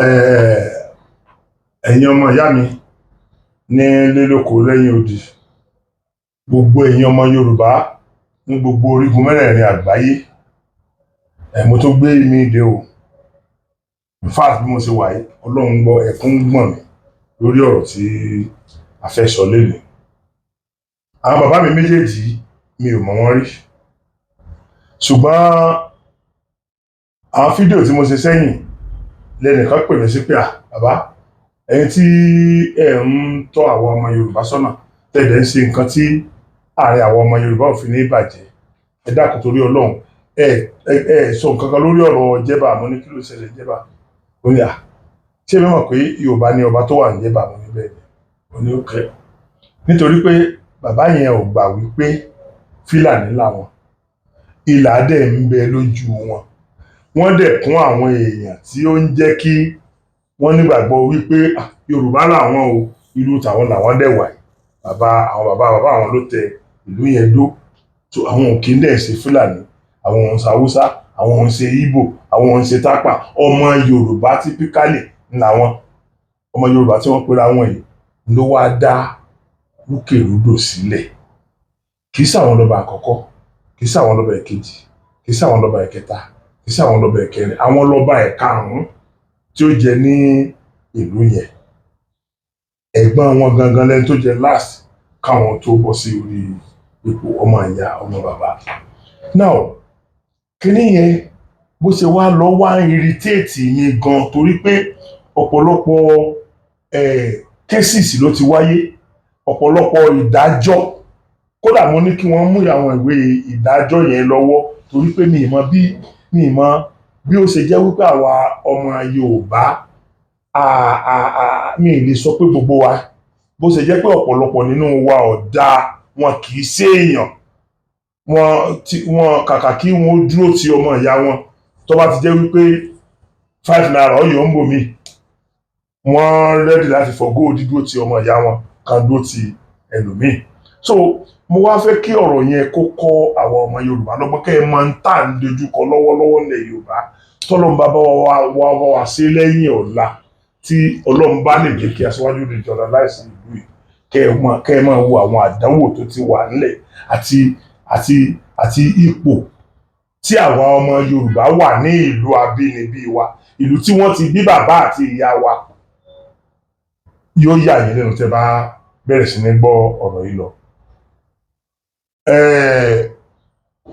Eh, ẹ̀yin ọmọ ìyá mi ní lélòkó lẹ́yìn odi, gbogbo ẹ̀yin ọmọ Yorùbá ní gbogbo orígun mẹ́rẹ̀ẹ̀rin àgbáyé, mo tó gbé mi dé o. In fact bí mo ṣe wà yìí, Ọlọ́run gbọ́ ẹkún ń gbọ̀n mi lórí ọ̀rọ̀ tí a fẹ́ sọ lénìí. Àwọn bàbá mi méjèèjì mi ò mọ̀ wọ́n rí. Ṣùgbọ́n àwọn fídíò tí mo ṣe sẹ́yìn lẹ́nìkan pè mí sí pé bàbá ẹ̀yin tí ẹ̀ ń tọ́ àwọn ọmọ Yorùbá sọ́nà tẹ̀lé ń ṣe nǹkan tí àárín àwọn ọmọ Yorùbá ò fi ní bàjẹ́, ẹ dákun torí Ọlọ́run ẹ sọ nǹkan kan lórí ọ̀rọ̀ Jẹ́bà. Mo ní kí ló ṣẹlẹ̀ Jẹ́bà? Ó ní ṣé mi mọ̀ pé Yorùbá ní ọba tó wà ní Jẹ́bà? Mo ní bẹ́ẹ̀ ni. Ó ní òkè, nítorí pé bàbá yẹn ò gbà wípé Fúlàní làwọn, ìlà dẹ̀ ń bẹ lójú wọn, wọ́n dẹ̀ kún àwọn èèyàn tí ó ń jẹ́ kí wọ́n nígbàgbọ́ wípé Yorùbá làwọn o, ìlú tàwọn làwọn dẹ̀ wà. Àwọn bàbá àwọn ló tẹ ìlú yẹn dó. So àwọn ò kí ń dẹ̀ ṣe Fúlàní, àwọn ò ń ṣe Haúsá, àwọn ò ń ṣe Ìgbò, àwọn ò ń ṣe Tápà. Ọmọ Yorùbá típíkálì làwọn. Ọmọ Yorùbá tí wọ́n pera wọn yìí ló wá dá rúkèrúdò sílẹ̀. Kì í ṣàwọn lọ́ba àkọ́kọ́, kì í ṣàwọn lọ́ba ẹ̀kejì, kì í ṣàwọn lọ́ba ẹ̀kẹta, kì í ṣàwọn lọ́ba ẹ̀kẹrin, àwọn lọ́ba ẹ̀karùn-ún tí ó jẹ ní ìlú yẹn. Ẹ̀gbọ́n wọn gangan lẹ́ni tó jẹ last káwọn tó bọ́ sí orí ipò ọmọ ìyá ọmọ bàbá. Now kíní yẹn bó ṣe wá lọ wá irritate mi gan, torí pé ọ̀pọ̀lọpọ̀ cases ló ti wáyé, ọ̀pọ̀lọpọ̀ ìdájọ́. Kódà mo ní kí wọ́n mú àwọn ìwé ìdájọ́ yẹn lọ́wọ́, torí pé mi ì mọ̀ bí ó ṣe jẹ́ wípé àwa ọmọ Yorùbá mi ì lè sọ pé gbogbo wa, bó ṣe jẹ́ pé ọ̀pọ̀lọpọ̀ nínú wa ọ̀dà, wọn kì í ṣe èèyàn. Wọn kàkà kí wọ́n dúró ti ọmọ ìyá wọn tó bá ti jẹ́ wípé 5 naira ọ̀yọ́ ń bò mí, wọ́n rẹ́dì láti forgo dídúró ti ọmọ ìyá wọn kan dúró ti ẹlòmíì. So mo wá fẹ́ kí ọ̀rọ̀ yẹn kó kọ́ àwọn ọmọ Yorùbá lọ́gbọ́n, kẹ́ ẹ máa ń tà ń dojúkọ lọ́wọ́lọ́wọ́ ilẹ̀ Yorùbá. Tọ́lọ́run bá wa ṣe lẹ́yìn ọ̀la, tí Ọlọ́run bá lè jẹ́ kí aṣáájú lè jọra láìsí ìlú yìí, kẹ́ ẹ máa wo àwọn àdánwò tó ti wà nílẹ̀ àti ipò tí àwa ọmọ Yorùbá wà ní ìlú abínibí wa, ìlú tí wọ́n ti bí bàbá àti ìyá wa. Yóò yà yín lẹ́nu tẹ́ bá bẹ̀rẹ̀ sí ní gbọ́ ọ̀rọ̀ yìí lọ.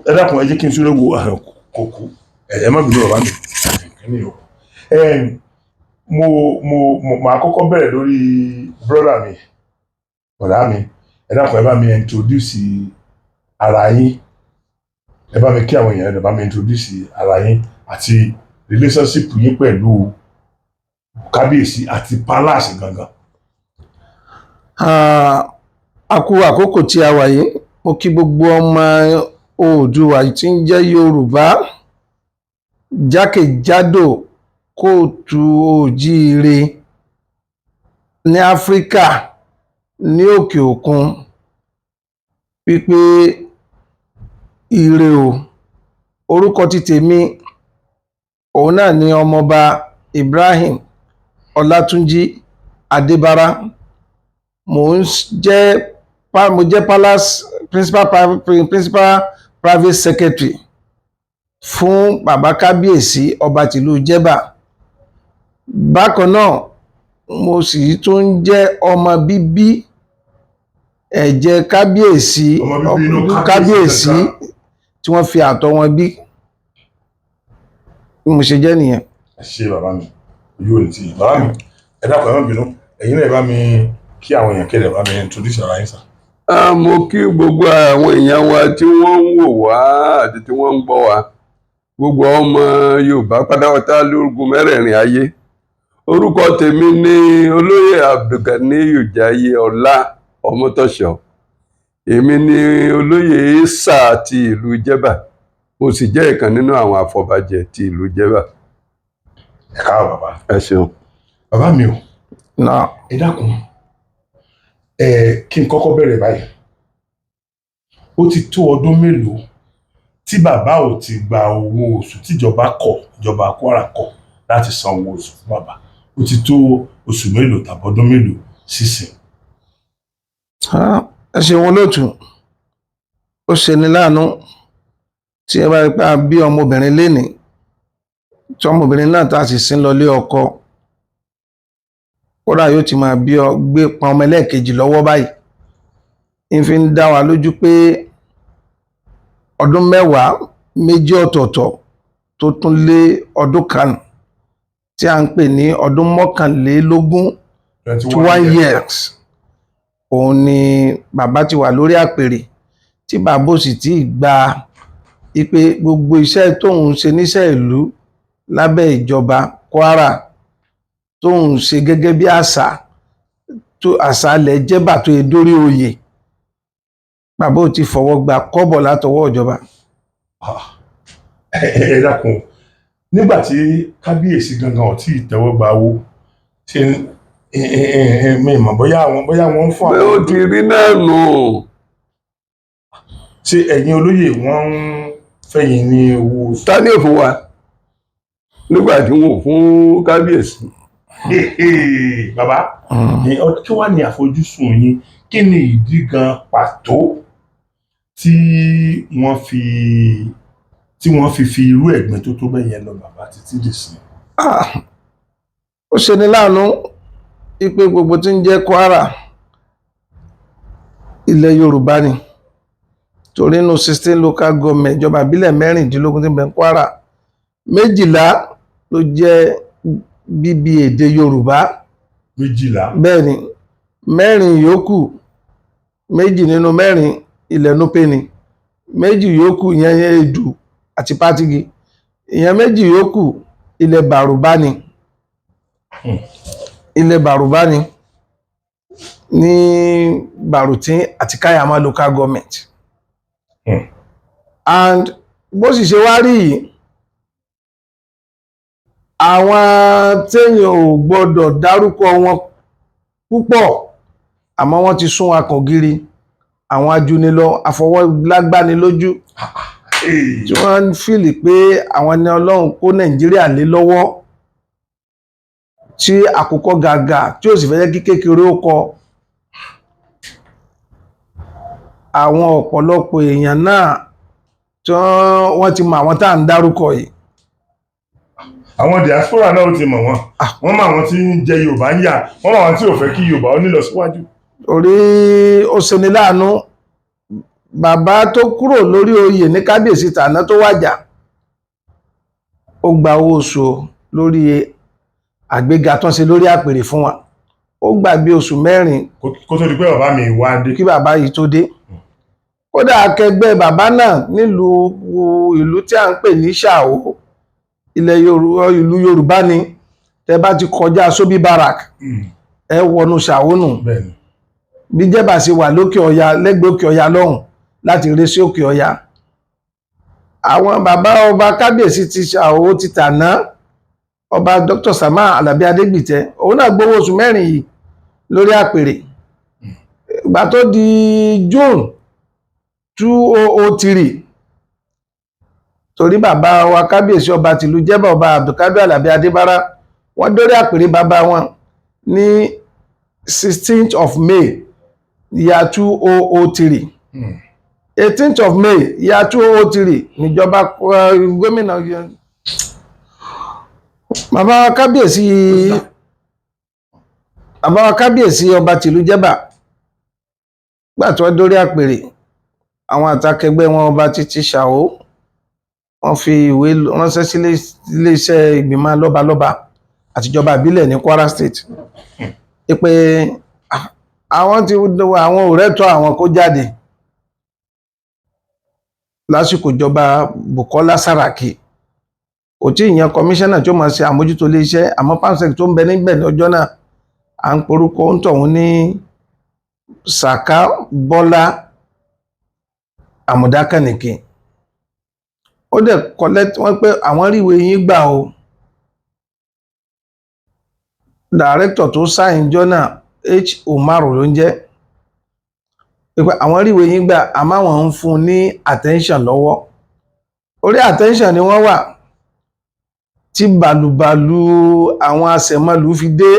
Ẹ dákun ẹ jẹ́ kí n súré wo kòkó, ẹ má bínú bàbá mi kíní o. Màá kọ́kọ́ bẹ̀rẹ̀ lórí brọ́dà mi, ọ̀dà mi. Ẹ dákun ẹ bá mi introduce ara yín, ẹ bá mi kí àwọn èèyàn, ẹ bá mi introduce ara yín àti relationship yín pẹ̀lú kábíyèsí àti palace gangan. A kú àkókò tí a wà yìí, mo kí gbogbo ọmọ Oòduà tí ń jẹ́ Yorùbá jákèjádò kóòtù òjíire ní Áfíríkà, ní òkè òkun, wípé ire o. Orúkọ ti tèmi òun náà ni ọmọọba Ibrahim Ọlátúnjí Adébárá. Mo jẹ́ Palace principal private secretary fún bàbá kábíyèsí ọba tìlú Jẹ́bà. Bákan náà mo sì tún jẹ́ ọmọ bíbí ẹ̀jẹ̀ kábíyèsí tí wọ́n fi àtọ̀ wọn bí mo ṣe jẹ́ nìyẹn. Ẹ ṣé bàbá mi, ojú òní ti bàbá mi. Ẹ dákun ẹ má bínú, ẹ̀yin náà ẹ bá mi kí àwọn èèyàn kéde, bá mi introduce ara yín sà. Mo kí gbogbo àwọn èèyàn wa tí wọ́n ń wò wá àti tí wọ́n ń gbọ́ wa, gbogbo ọmọ Yorùbá pátápátá lórúkọ mẹ́rẹ̀ẹ̀rin ayé. Orúkọ tèmi ni olóyè Abdulganiyu Jaiye Ọlá Ọmọ́tọ̀ṣọ́. Èmi ni olóyè Ìsà ti ìlú Jẹ́bà, mo sì jẹ́ ìkan nínú àwọn afọbajẹ ti ìlú Jẹ́bà. Ẹ káàbọ̀ bàbá. Ẹ ṣeun. Bàbá mi o, ẹ dákun kí n kọ́kọ́ bẹ̀rẹ̀ báyìí. Ó ti tó ọdún mélòó tí bàbá ò ti gba owó oṣù tíjọba Kwara kọ̀ láti san owó oṣù fún bàbá? ó ti tó oṣù mélòó tàbọ́dún mélòó sísìn. ẹ ṣeun olóòtú, ó ṣeni láàánú tí ẹ bá rí pé a bí ọmọbìnrin lénìí tí ọmọbìnrin náà tá a sì sin lọlé ọkọ, kódà yóò ti máa gbé pọn ọmọ ẹlẹ́ẹ̀kejì lọ́wọ́ báyìí. ń fi ń dá wa lójú pé ọdún mẹ́wàá méjì ọ̀tọ̀ọ̀tọ̀ tó tún lé ọdún kan tí a ń pè ní ọdún mọ́kànlélógún 21 years òun ni bàbá ti wà lórí àpèrè tí bàbá ò sì tí ì gba ipe gbogbo iṣẹ́ tóun ṣe níṣẹ́ ìlú lábẹ́ ìjọba Kwara tóun ṣe gẹ́gẹ́ bí àṣà tó àṣàlẹ̀ jẹ́bà tó yẹ dórí oyè, bàbá ò ti fọwọ́ gba kọ́bọ̀ látọwọ́ ìjọba. ẹ dákun, nígbà tí kábíyèsí gangan ò tí ì tẹ́wọ́ gba owó tí mi mọ̀ bóyá wọ́n ń fún pé ó ti rí náà nù. ṣé ẹ̀yin olóyè wọ́n ń fẹ̀yìn ní owó oṣù? Ta ni ò fún wa nígbà tí wọn ò fún kábíyèsí? Bàbá, kí wàá ní àfojúsùn yín, kí ni ìdí gan pàtó tí wọ́n fi irú ẹ̀gbin tó tó bẹ́ẹ̀ yẹn lọ bàbá títí dì sí? ó ṣeni láàánú ipe gbogbo tí ń jẹ́ Kwara ilẹ̀ Yorùbá ni, torí inú 16 local government ìjọba ìbílẹ̀ 16 tí ń bẹ Kwara, 12 ló jẹ́ bíbí èdè Yorùbá. 12? bẹ́ẹ̀ ni, 4 yòókù, 2 nínú 4 ilẹ̀ Nupe ni, 2 yòókù ìyẹn Èdù àti Pátigi, ìyẹn 2 yòókù ilẹ̀ Bàrùbá ni. ilẹ̀ Bàrùbá ni ní Bàrùtín àti Káyàmá local government. And bó sì ṣe wá rí yìí, àwọn téèyàn ò gbọdọ̀ dárúkọ wọn púpọ̀ àmọ́ wọ́n ti sún akàn gírí, àwọn ajúnilọ afọwọ́lágbáni lójú tí wọ́n ń fìlì pé àwọn ni Ọlọ́run kó Nàìjíríà lé lọ́wọ́, tí àkókò gàgà tí ò sì fẹ́ jẹ́ kí kékeré ó kọ. àwọn ọ̀pọ̀lọpọ̀ èèyàn náà tí wọ́n ti mọ àwọn tá à ń dárúkọ yìí. àwọn diaspora náà ó ti mọ̀ wọ́n, wọ́n mọ àwọn tí ń jẹ Yorùbá ń yà, wọ́n mọ àwọn tí ò fẹ́ kí Yorùbá ó nílọsíwájú. orí ó ṣeni láàánú, bàbá tó kúrò lórí oyè ní kábíyèsí tàná tó wàjà, ó gba owó oṣù lórí àgbéga tó ń ṣe lórí àpèrè fún wa, ó gbà bí oṣù 4 kó tó di pé bàbá mi wá dé. kí bàbá yìí tó dé. kódà akẹgbẹ́ bàbá náà nílùú ìlú tí a ń pè ní Ṣàó, ìlú Yorùbá ni, tẹ bá ti kọjá Sóbí Barak ẹ wọnú Ṣàó nù. bí jẹ́bà ṣe wà lókè ọya lẹ́gbẹ̀ẹ́ òkè ọya lọ́hùn láti ré sí òkè ọya. àwọn bàbá ọba kábíyèsí ti Ṣàó ti tàná, ọba Dr. Sama Alabi Adégbìtẹ́, òun náà gbowó oṣù 4 yìí lórí àpèrè. ìgbà tó di June 2003, torí bàbá wa kábíyèsí ọba tìlú Jẹ́bà ọba Abdulkadir Alabi Adébárà, wọ́n dórí àpèrè bàbá wọn ní 16th of May year 2003. 18th of May year 2003 níjọba gómìnà bàbá wa kábíyèsí ọba tìlú Jẹ́bà gbà tí wọ́n dórí àpèrè, àwọn àtàkẹgbẹ́ wọn ọba títí Ṣàó wọ́n fi ìwé ránṣẹ́ sí iléeṣẹ́ ìgbìmọ̀ lọ́balọ́ba àtijọba ìbílẹ̀ ní Kwara State pé àwọn ò rẹ́tọ̀ àwọn kó jáde lásìkò ìjọba Bukola Saraki. kò tí ìyẹn kọmíṣánná tí ó máa ṣe àmójútó iléeṣẹ́, àmọ́ pàṣẹ tó ń bẹ níbẹ̀ lọ́jọ́ náà à ń porúkọ ń tọ̀hún ní Saka Bọ́lá Àmùdákànìkì. ó dẹ̀ kọ́lẹ́tì wọ́n pé àwọn ríwèé yín gbà o. dàrẹ́tọ̀ tó sáyìn jọ́nà Umaru ló ń jẹ́, pé àwọn ríwèé yín gbà àmọ́ àwọn ń fún ní attention lọ́wọ́. orí attention ni wọ́n wà. tí bàlùbàlù àwọn àṣẹmọlù fi dé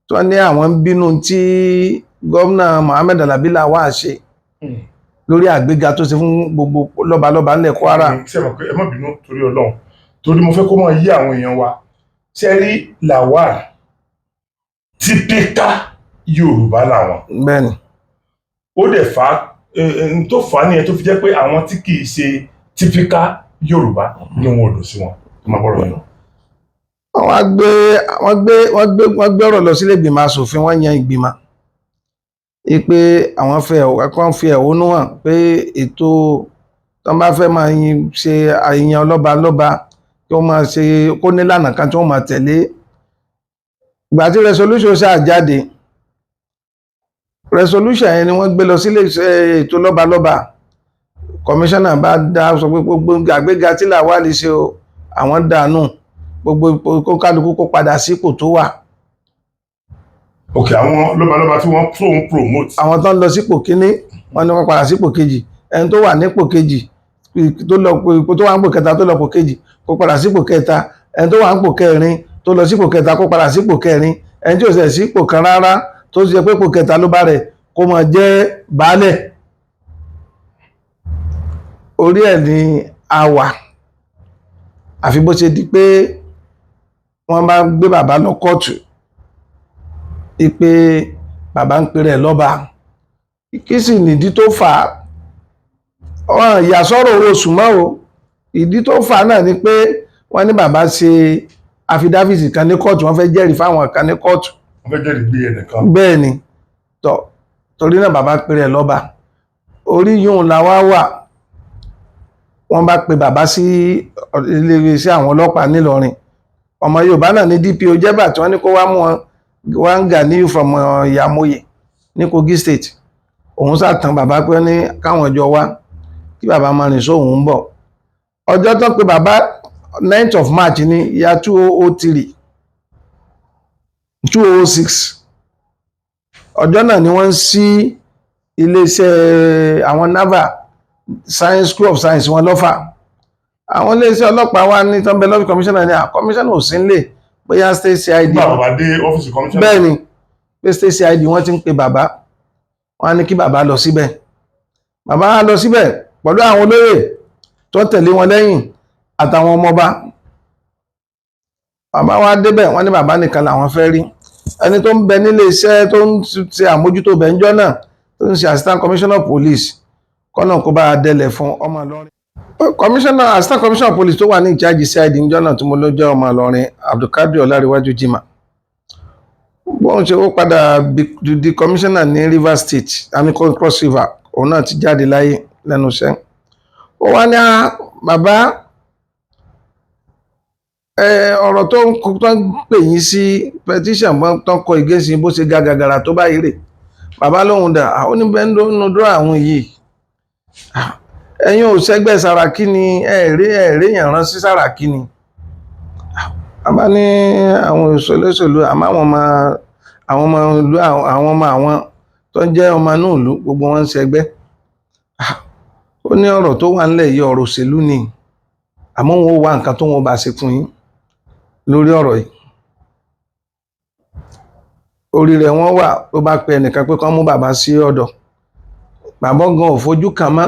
tó ní àwọn ń bínú tí gómìnà Mohammed Alabi Lawal ṣe lórí àgbéga tó ṣe fún gbogbo lọ́balọ́ba ńlẹ̀ Kwara. ṣe mọ̀ pé ẹ má bínú torí Ọlọ́run torí mo fẹ́ kó máa yí àwọn èèyàn wa ṣe rí Lawal típíkà Yorùbá làwọn. Bẹ́ẹ̀ni. Ó dẹ̀ fà á tó fà á nìyẹn tó fi jẹ́ pé àwọn tí kì í ṣe típíkà Yorùbá ni wọn ò dùn sí wọn tó máa bọ̀rọ̀ yẹn. wọ́n gbé ọ̀rọ̀ lọ sílé ìgbìmọ̀ asòfin, wọ́n yan ìgbìmọ̀ pé àwọn fi ẹ̀hónú hàn pé ètò tó bá fẹ́ máa ṣe àyàn lọ́ba kí wọ́n máa ṣe kó nílànà kan tí wọ́n máa tẹ̀lé. Ìgbà tí resolution ṣáà jáde, resolution yẹn ni wọ́n gbé lọ sílé ètò lọ́ba kọmíṣánná bá dá sọ pé gbogbo àgbéga tí Lawal ṣe o àwọn dànù, gbogbo kó kálukú kó padà sípò tó wà. Ok, àwọn lọ́balọ́ba tí wọ́n promote. Àwọn tó ń lọ sípò kíní wọ́n ní wọ́n padà sípò kejì, ẹni tó wà nípò kejì tó wà nípò kẹta tó lọ pò kejì kó padà sípò kẹta, ẹni tó wà nípò kẹrin tó lọ sípò kẹta kó padà sípò kẹrin, ẹni tí ò ṣe sípò kan rárá tó ṣe pé ipò kẹta ló bá rẹ̀ kó máa jẹ́ baálẹ̀. Orí ẹ̀ ni a wà, àfi bó ṣe di pé wọ́n bá gbé bàbá lọ kóòtù pé bàbá ń pèrè lọ́ba. Kí sì nìdí tó fà á? Ìyàsọ́rọ̀ oṣù mọ́ o. Ìdí tó fà á náà ni pé wọ́n ní bàbá ṣe àfidáfìsì kan ní kóòtù, wọ́n fẹ́ jẹ́rìí fáwọn kan ní kóòtù. Wọ́n fẹ́ jẹ́rìí gbé ẹnìkan. Bẹ́ẹ̀ ni, torí náà bàbá pèrè lọ́ba. Orí yóò la wá wà. Wọ́n bá pe bàbá sí iléeṣẹ́ àwọn ọlọ́pàá nílọrin. Ọmọ Yorùbá náà ní DPO Jẹ́bà tí wọ́n ní kó wá mú wọn Ganiyu from Ìyàmóye ní Kogi State. Òun sàtàn bàbá pé ní káwọn ọjọ́ wá kí bàbá máa rìn sóhun ń bọ̀. Ọjọ́ tó pe bàbá 9th of March ní ìyá 2003 2006. Ọjọ́ náà ni wọ́n ṣí iléeṣẹ́ àwọn naval Science School of Science wọn lọ́fà. Àwọn iléeṣẹ́ ọlọ́pàá wa ní tọ́ńbẹ́ lọ́fíì kọmíṣánná ní kọmíṣánná ò sí nílé bóyá state CID. Bàbá dé ọ́fíìsì kọmíṣánná. Bẹ́ẹ̀ ni pé state CID wọ́n ti ń pe bàbá, wọ́n á ní kí bàbá lọ síbẹ̀. Bàbá á lọ síbẹ̀ pẹ̀lú àwọn olóyè tó tẹ̀lé wọn lẹ́yìn àtàwọn ọmọọba. Bàbá wa débẹ̀, wọ́n ní bàbá nìkan làwọn fẹ́ rí. Ẹni tó ń bẹ nílé iṣẹ́ tó ń ṣe àmójútó bẹ́ńjọ́ náà tó ń ṣe assistant commissioner of police kọ́nà kó bá délẹ̀ fún ọmọ Ìlọrin. Assistant commissioner of police tó wà ní ìjáàjì CID níjọ́ náà tí mo ló jẹ́ ọmọ Ìlọrin Abdulkadir Ọláríwájú Jimá. Bọ́n ṣe ó padà di commissioner ní Rivers State, àmì Cross River, òun náà ti jáde láyé lẹ́nu iṣẹ́. Ó wá ní bàbá ọ̀rọ̀ tó ń pè yín sí petition tó ń kọ ìgéṣin bó ṣe gàgàgàrà tó báyìí rè. Bàbá lóhun dà, ó ní bẹ́ẹ̀ ló dúró àwọn yìí. Ẹ̀yin ò sẹ́gbẹ́ Sàràkí ni ẹ̀ẹ́rẹ́ yàn rán sí Sàràkí ni. Bàbá ní àwọn òṣèlú àmọ́ àwọn ọmọ àwọn tó ń jẹ́ ọmọ inú ìlú gbogbo wọn ń ṣẹgbẹ́. Ó ní ọ̀rọ̀ tó wà nílẹ̀ yìí ọ̀rọ̀ òṣèlú ni, àmọ́ wọn ó wá nǹkan tó wọn bá ṣe fún yín lórí ọ̀rọ̀ yìí. Orí rẹ̀ wọ́n wà ló bá pe ẹnìkan pé kán mú bàbá sí ọ̀dọ̀. Bàbá gan ò fojú kan mọ́.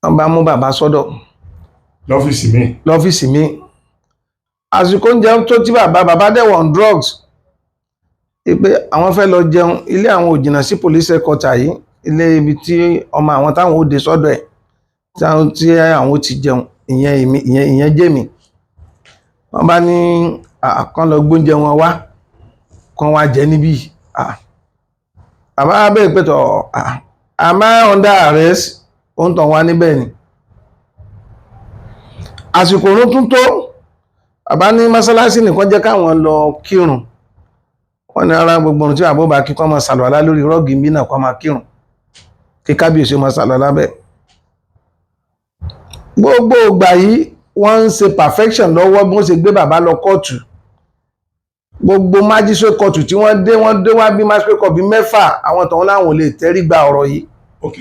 Wọ́n bá mú bàbá sọ́dọ̀ lọ́fíìsì mi. Àsìkò oúnjẹ tó tí bàbá dẹ̀ on drugs. Pé àwọn fẹ́ lọ jẹun, ilé àwọn ò jìnnà sí police headquarter yìí, ilé ibi tí ọmọ àwọn táwọn ó dé sọ́dọ̀ ẹ̀ tí àwọn ó ti jẹun, ìyẹn jẹ́ mi. Wọ́n bá ní kán lọ gbóúnjẹ wọn wá kán wá jẹ níbí. Bàbá bẹ́ẹ̀ pẹ̀tọ̀ am I under arrest? Ó ń tàn wá níbẹ̀ ni. Àsìkò òun tún tó, bàbá ní mọ́sálásí nìkan jẹ́ káwọn lọ kírun. Wọ́n ní ara gbogbo ohun tí àbó bá kí kán máa sàlùwàlá lórí rọ́ọ̀gì bí náà kán máa kírun, kí kábíyèsí máa sàlùwàlá bẹ́ẹ̀. Gbogbo ìgbà yìí wọ́n ń ṣe perfection lọ́wọ́ bí wọ́n ṣe gbé bàbá lọ kóòtù. Gbogbo magistrate kóòtù tí wọ́n dé wá bí magistrate kóòtù bí 6 àwọn tọ̀hún láwọn ò lè tẹ́rí gba ọ̀rọ̀ yìí. Ok,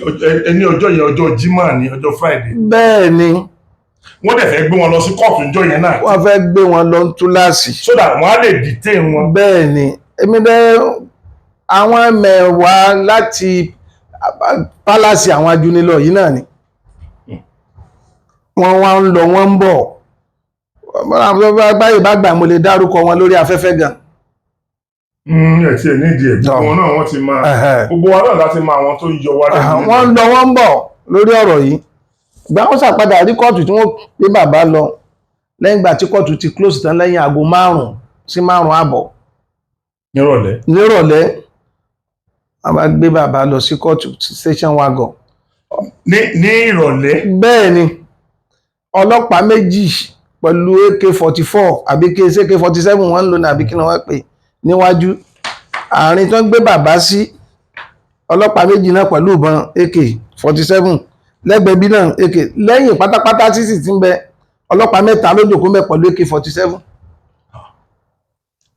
ẹni ọjọ́ yẹn ọjọ́ Jímọ̀ ni ọjọ́ Friday. Bẹ́ẹ̀ ni wọ́n dẹ̀ fẹ́ gbé wọn lọ sí kóòtù ìjọ yẹn náà. wọ́n fẹ́ gbé wọn lọ túláàsì. so that wọ́n á lè detain wọn. bẹ́ẹ̀ ni èmi bẹ́ẹ̀ àwọn mẹ́wàá láti pálásì àwọn ajúnilọ̀ yìí náà ni wọ́n wá ń lọ wọ́n ń bọ̀ báyìí bá gbà mo lè dárúkọ wọn lórí afẹ́fẹ́ gan. ẹ̀ tí ẹ̀ nídìí ẹ̀ gbogbo wọn náà wọ́n ti máa gbogbo wa náà láti máa àwọn tó yọ wá lẹ́nu. wọ́n ń lọ wọ́n ń bọ̀ lórí ọ̀rọ̀ yìí ìgbà wọn ṣàpadà rí kóòtù tí wọ́n gbé bàbá lọ lẹ́yìn ìgbà tí kóòtù ti close tán lẹ́yìn aago 5 sí 5:30 nírọ̀lẹ́ a bá gbé bàbá lọ sí kóòtù station wagon. ní ìrọ̀lẹ́. bẹ́ẹ̀ ni ọlọ́pàá méjì pẹ̀lú AK-44 àbí AK-47 wọ́n ń lò ní àbí kí ni wọ́n pè níwájú àárín tó ń gbé bàbá sí ọlọ́pàá méjì náà pẹ̀lú ìbọn AK-47 lẹ́gbẹ̀ẹ́ bí náà AK lẹ́yìn pátápátá títì tí ń bẹ ọlọ́pàá 3 ló jókòó mẹ́ pẹ̀lú AK-47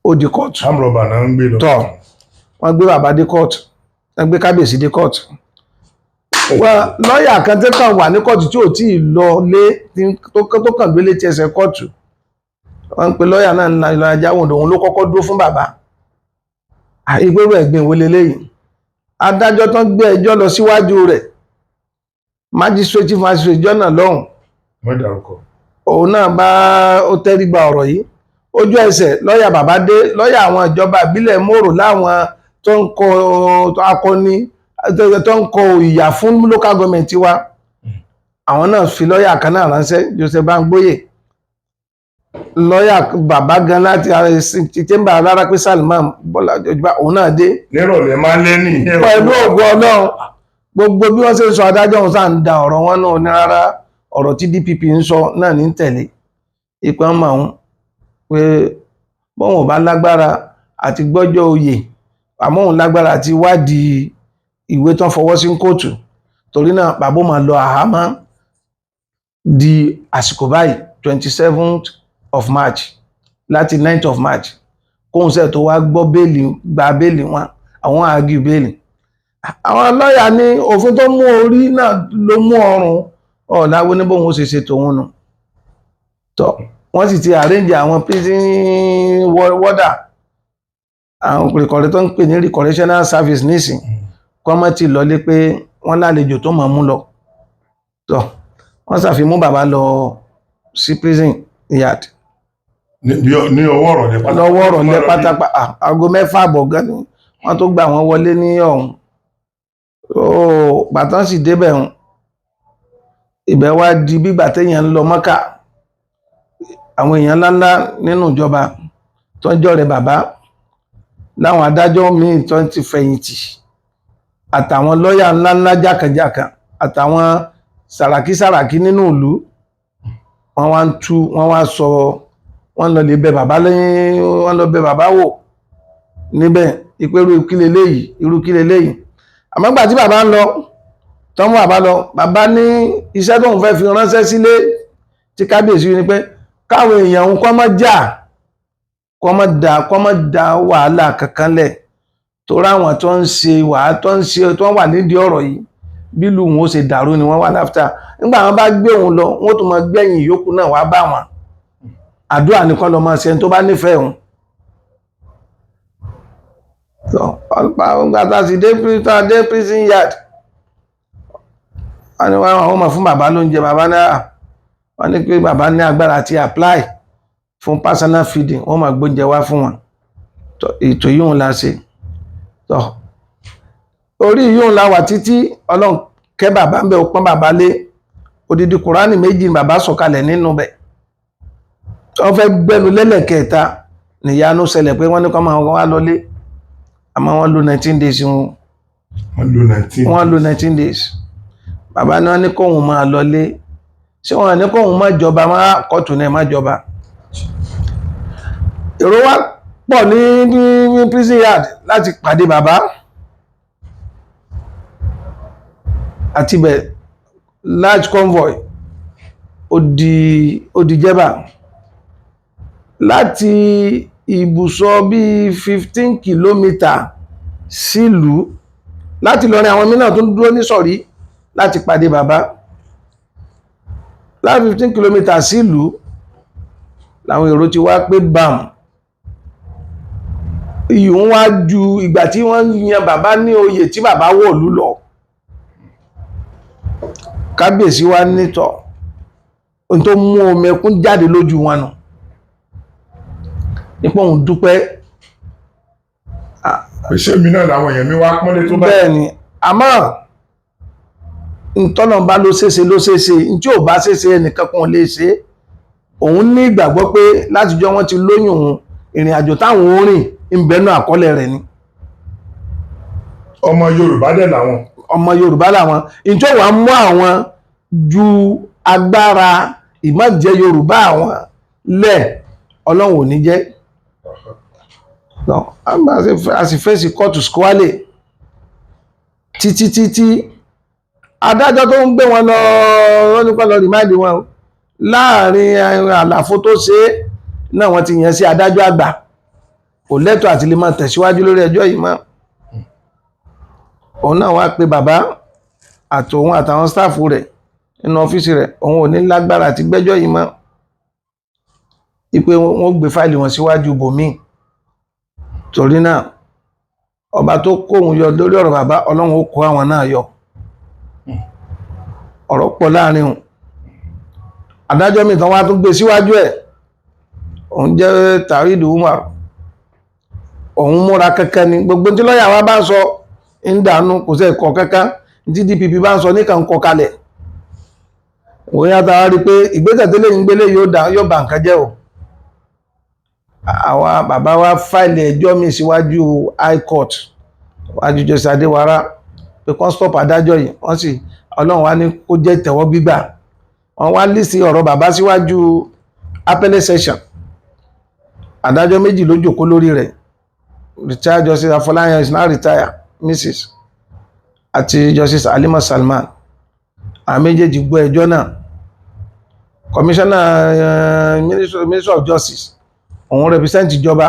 ó di kóòtù. amrọ̀bà náà ń gbé lọ. tọ́ wọ́n gbé bàbá dé kóòtù wọ́n gbé kábíyèsí dé kóòtù. lọ́ọ̀yà kan tẹ́ kàn wà ní kóòtù tí ò tí ì lọ lé tó kàn gbé létí ẹsẹ̀ kóòtù wọ́n ń pe lọ́ọ̀yà náà ńlá ìlọ ajáwò òun ló kọ́kọ́ dúró fún bàbá ìgbéró ẹ̀gbìn ìwọlé lẹ́yìn adájọ́ tán gbé ẹjọ́ lọ síwájú rẹ̀ májísírètì jọ́nà lọ́hùn òun náà bá ó tẹ́rí gba ọ̀rọ̀ yìí ojú ẹsẹ̀ lọ́ọ̀yà bàbá dé lọ́ọ̀yà àwọn ìjọba ìbílẹ̀ mòrò láwọn tó ń kọ akọni tó ń kọ ìyà fún local government wa àwọn náà fi lọ́ọ̀yà kan náà ránṣẹ́ Joseph Bangboye lọ́ọ̀yà bàbá gan láti chamber alára pé Salman Bọ́lá Jọjúbá òun náà dé nírọ̀lẹ́ máa ń lé ní pẹ̀lú ògo Ọlọ́run gbogbo bí wọ́n ṣe sọ adájọ́ òun sáà ń da ọ̀rọ̀ wọn náà ní rárá ọ̀rọ̀ tí DPP ń sọ náà ní tẹ̀lé ipa ń máa ń pé bọ́n ò bá lágbára àti gbọ́jọ́ oyè àmọ́ òun lágbára àti wádìí ìwé tán fọwọ́ sí kóòtù torí náà bàbá máa lọ àhámọ́ di àsìkò báyìí 27th of March láti 9th of March kóhun sẹ́ tó wá gbọ́ bẹ́ẹ̀lì gba bẹ́ẹ̀lì wọn àwọn àgì bẹ́ẹ̀lì àwọn lọ́ọ̀yà ní òfin tó mú orí náà ló mú ọrùn ọ̀làwọ́ ní bóun ó ṣe ṣe tòun nù tọ́ wọ́n sì ti arrange àwọn prison warder àwọn ìkọ̀rẹ́ tó ń pè ní correctional service nísìn kọ́mọ́tì lọlé pé wọ́n lálejò tó mọ̀ mú lọ tọ́ wọ́n ṣàfimú bàbá lọ sí prison yard ní ọwọ́ ọ̀rọ̀lẹ́ pátápátá aago 6:30 gan ni wọ́n tó gbà wọ́n wọlé ní ọ̀hún bàtán sì débẹ̀ hùn ibẹ̀ wá di bígbà téèyàn ń lọ Mọ́kà àwọn èèyàn ńláńlá nínú ìjọba tó ń jọ́rẹ̀ bàbá láwọn adájọ́ míì tó ń ti fẹ̀yìntì àtàwọn lọ́ọ̀yà ńláńlá jákàjákà àtàwọn sàràkí nínú ìlú wọ́n wá ń tú wọ́n wá sọ wọ́n lọ lè bẹ bàbá lẹ́yìn wọ́n lọ bẹ bàbá wò níbẹ̀ ìpérú irú kí leléyìí àmọ́ gbà tí bàbá ń lọ tọ́mú bàbá lọ bàbá ní iṣẹ́ tóun fẹ́ fi ránṣẹ́ sílé tí kábíyèsí ni pé káwọn èèyàn ń kọ́ mọ́ dá wàhálà kankan lẹ̀ tó ráwọn tó ń ṣe tó wà nídìí ọ̀rọ̀ yìí bí ìlú wọn ó ṣe dàrú ni wọ́n wà láfíà nígbà wọn bá gbé òun lọ wọ́n tó máa gbẹ̀yìn yòókù náà wá bá wọn àdúrà nìkan lọ máa ṣe ẹni tó bá nífẹ̀ẹ́ òun gbàtà sí dé prison yard wọ́n ní wọ́n máa fún bàbá lóúnjẹ bàbá náà wọ́n ní pé bàbá ní agbára àti apply fún personal feeding wọ́n máa gbóúnjẹ wá fún wọn ètò yìí òun la ṣe orí yìí òun la wà títí Ọlọ́run kẹ́ bàbá ń bẹ ó pọ́n bàbá lé odidi Kùránì 2 bàbá sọ̀kalẹ̀ nínú bẹ̀ wọ́n fẹ́ gbẹ́nu lẹ́lẹ̀kẹta nìyanu ṣẹlẹ̀ pé wọ́n ní kọ́ máa wá lọlé àmọ́ wọ́n lò 19 days wọ́n lò 19 days bàbá náà ní kóhun máa lọlé ṣé wọ́n ní kóhun má jọba má kọ́tù náà má jọba èrò wá pọ̀ ní prison yard láti pàdé bàbá àti bẹ̀ large convoy ó di jẹ́bà láti ibùsọ̀ bí 15 kìlómítà sílùú láti lọ ní àwọn mìíràn tó dúró ní sọ̀rí láti pàdé bàbá láti 15 kilometers sí ìlú làwọn èrò ti wá pé bam iyì ń wá ju ìgbà tí wọ́n yan bàbá ní oyè tí bàbá wọ̀lú lọ. Kábíyèsí wá nítọ̀ ohun tó mú omi ẹkún jáde lójú wọn nù nípa òun dúpẹ́. Pèsè mi náà làwọn èèyàn mi wá pọ́nlé tó bá. Bẹ́ẹ̀ ni àmọ́ ntọ́nà bá ló ṣeéṣe tí ò bá ṣeéṣe ẹnìkan kan lè ṣe. Òun ní ìgbàgbọ́ pé látijọ́ wọ́n ti lóyún òun ìrìn àjò táwọn orin ń bẹnu àkọọ́lẹ̀ rẹ̀ ni. Ọmọ Yorùbá dẹ̀ làwọn. Ọmọ Yorùbá làwọn ìjọ wà mú àwọn ju agbára ìmọ̀jẹ Yorùbá àwọn lẹ̀ Ọlọ́run ò ní jẹ́. A sì fèsì kóòtù squale títí adájọ́ tó ń gbé wọn lọ wọ́n nípa lọ rìmáìdì wọn láàrin àlàfo tó ṣe náà wọ́n ti yàn sí adájọ́ àgbà kò lẹ́tọ̀ àti lè máa tẹ̀síwájú lórí ẹjọ́ yìí mọ́. Òun náà wá pé bàbá àtòun àtàwọn stáàfù rẹ̀ nínú ọ́fíìsì rẹ̀ òun ò ní lágbára àti gbẹ́jọ́ yìí mọ́, ipe wọ́n gbé fáìlì wọn síwájú bòmíì. Torí náà ọba tó kóhun yọ lórí ọ̀rọ̀ bàbá Ọlọ́run ó kó àwọn náà yọ. Ọ̀rọ̀ pọ̀ láàrin òun. Adájọ́ mi tán wá tún gbé síwájú ẹ̀ òun jẹ́ Tàrídù Umar. Òun múra kankan ni gbogbo tí lọ́yà wa bá ń sọ ń dànù kò sẹ́ ẹ̀kọ́ kankan tí DPP bá ń sọ ní kàn kọ kalẹ̀. Òun yàtọ̀ wá rí pé ìgbésẹ̀ tẹ́lẹ̀ ń gbélé yóò bà nǹkan jẹ́ o. Àwa bàbá wa fáìlì ẹjọ́ mi síwájú High Court wájú Justice Adéwárá pé kán stop adájọ́ yìí wọ́n sì Ọlọ́run wá ní kó jẹ́ ìtẹ̀wọ́ gbígbà. Wọ́n wá lísì ọ̀rọ̀ bàbá síwájú appellate session. Adájọ́ méjì ló jókòó lórí rẹ̀. Retired Justice Afọláyan is now retired Mrs. àti Justice Halima Salman. Àwọn méjèèjì gbọ́ ẹjọ́ náà. Commissioner Minister of Justice òun represent ìjọba.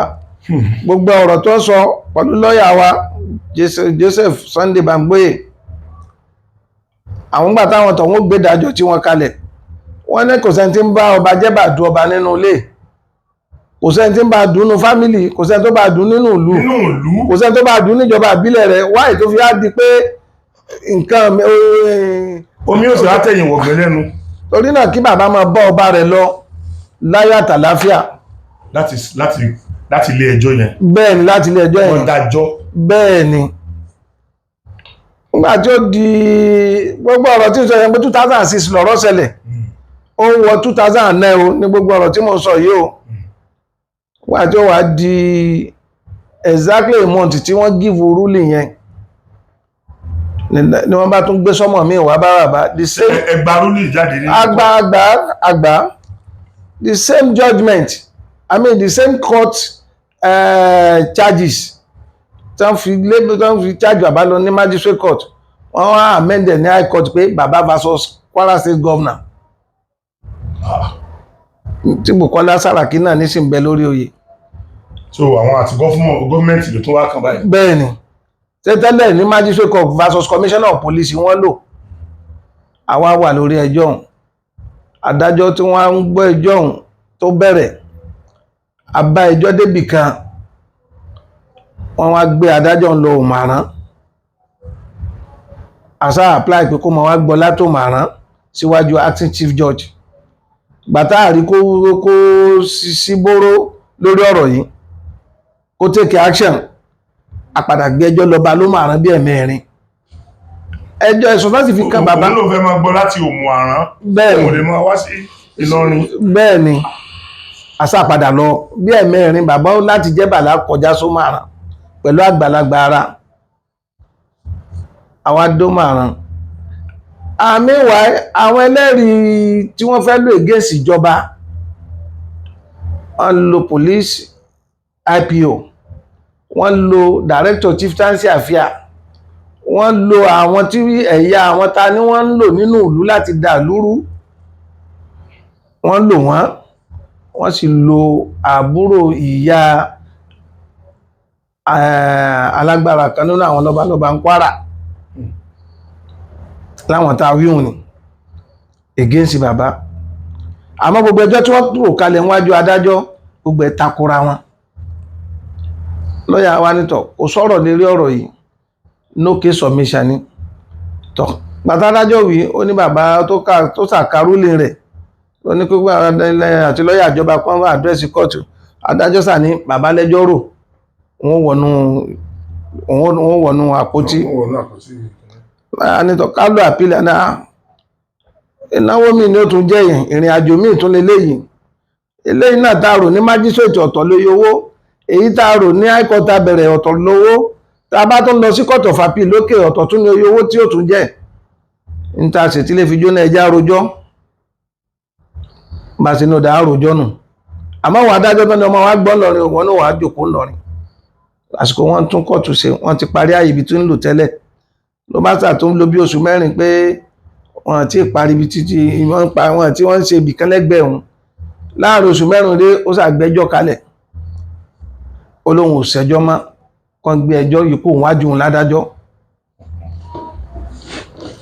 Gbogbo ọ̀rọ̀ tó sọ pẹ̀lú lọ́yà wa Joseph Sunday Bangboye àwọn gbà táwọn tó wọ́n gbé dájọ́ tí wọ́n kalẹ̀ wọ́n ní kò sẹ́ni tí ń bá ọba jẹ́ bá du ọba nínú ilé, kò sẹ́ni tí ń bá dùn nínú fámìlì, kò sẹ́ni tó bá dùn nínú ìlú, kò sẹ́ni tó bá dùn níjọba ìbílẹ̀ rẹ̀. Wáyé tó fi á di pé nǹkan omi ò sì látẹ̀yìn wọ̀gbẹ́ lẹ́nu. Torí náà kí bàbá máa bá ọba rẹ̀ lọ láyọ̀ àtàláfíà láti ilé ẹjọ́ yẹn. Bẹ́ẹ̀ ni láti ilé ẹjọ́ yẹn wọ́n dájọ́. Bẹ́ẹ̀ ni nígbà tí ó di gbogbo ọ̀rọ̀ tí ń sọ yẹn pé 2006 lọ̀rọ̀ ṣẹlẹ̀ ó wọ 2009 o ní gbogbo ọ̀rọ̀ tí mo sọ yìí o. Nígbà tí ó wá di exactly a month tí wọ́n give ruling yẹn ni wọ́n bá tún gbé sọ́mọ̀ mi wá bá bàbá the same ẹgbà ruling jáde ní àgbà the same judgment I mean the same court charges tán fi charge bàbá lọ ní magistrate court wọ́n wá amended ní high court pé bàbá versus Kwara state governor tí Bukola Saraki náà ní sì ń bẹ lórí oyè. So àwọn àti gọ́ọ̀mẹ̀ntì ló tún wá kan báyìí. Bẹ́ẹ̀ ni tẹ́tẹ́lẹ̀ ní magistrate court versus commissioner of police wọ́n lò. Àwa wà lórí ẹjọ́ ọ̀hún. Adájọ́ tí wọ́n ń gbọ́ ẹjọ́ ọ̀hún tó bẹ̀rẹ̀ àbá ẹjọ́ débì kan wọ́n wá gbé adájọ́ ń lọ Òmàrán. Àṣà apply pé kó mọ wá gbọ́ látò Òmàrán síwájú acting chief judge. Gbàtà àrí kó síbóró lórí ọ̀rọ̀ yìí kó take action àpàdà gbé ẹjọ́ lọ bá l'Òmàrán bí ẹ̀mẹ́rin. Ẹjọ́ ẹ̀sùn láti fi kan bàbá. Òun ló fẹ́ máa gbọ́ láti Òmàrán. Bẹ́ẹ̀ni. Òun lè máa wá sí Ìlọrin. Bẹ́ẹ̀ni àṣà àpàdà lọ bí ẹ̀mẹ́rin bàbá láti jẹ́ bàlá kọjá s'Òmàrán pẹ̀lú àgbàlagbà ara àwọn adómàrán. Àmìwá àwọn ẹlẹ́rìí tí wọ́n fẹ́ lò against ìjọba wọ́n lo police IPO, wọ́n lo director chieftaincy affairs, wọ́n lo àwọn tí ẹ̀yà àwọn ta ni wọ́n ń lò nínú ìlú láti dà lúrú, wọ́n lò wọ́n sì lo àbúrò ìyá alágbára kan nínú àwọn lọ́balọ́ba ń Kwara láwọn tá wíhùn ní against bàbá. àmọ́ gbogbo ẹjọ́ tí wọ́n rò kalẹ̀ níwájú adájọ́ gbogbo ẹ̀ takora wọn. Lọ́yà wa nítọ̀ kò sọ̀rọ̀ lérí ọ̀rọ̀ yìí, no case submission ni tọ̀. Bàtà adájọ́ wí ó ní bàbá tó ṣàkárúlé rẹ̀ ó ní pé àti lọ́yà ìjọba kan wá àdírẹ́sì kóòtù. Adájọ́ sà ní bàbá lẹ́jọ́ rò wọ́n wọnú àpótí. Anítọ̀ ká lọ àpílẹ̀ náà, ìnáwó mi ni ó tún jẹ́ ìrìn àjò mi tún leléyìí. Eléyìí náà tá a rò ní májísírèètì ọ̀tọ̀ lóye owó, èyí tá a rò ní high court bẹ̀rẹ̀ ọ̀tọ̀ lówó, tá a bá tún lọ sí court of appeal lókè ọ̀tọ̀ tún ní oye owó tí ó tún jẹ́. Ní ta sì tí lè fi jóná ẹja rojọ́ bá sí ní ọ̀dà àròjọ́ nù. Àmọ́ wọn adájọ́ tán ni ọmọ wa gbọ́ lọ́rin òun náà wà á jòkó lọ́rin. Àsìkò wọn tún kóòtù ṣe, wọ́n ti parí ààyè ibi tí ń lò tẹ́lẹ̀. Ló bá sà tó ń lo bí oṣù mẹ́rin pé wọn ti parí ibi títí wọn tí wọ́n ń ṣe ibìkan lẹ́gbẹ̀ẹ́ òun. Láàrin oṣù mẹ́rin dé ó ṣàgbẹ́jọ́ kalẹ̀. Ó lóun ò ṣẹjọ́ mọ́, kan gbé ẹjọ́ yìí kó òun wájú òun ládájọ́.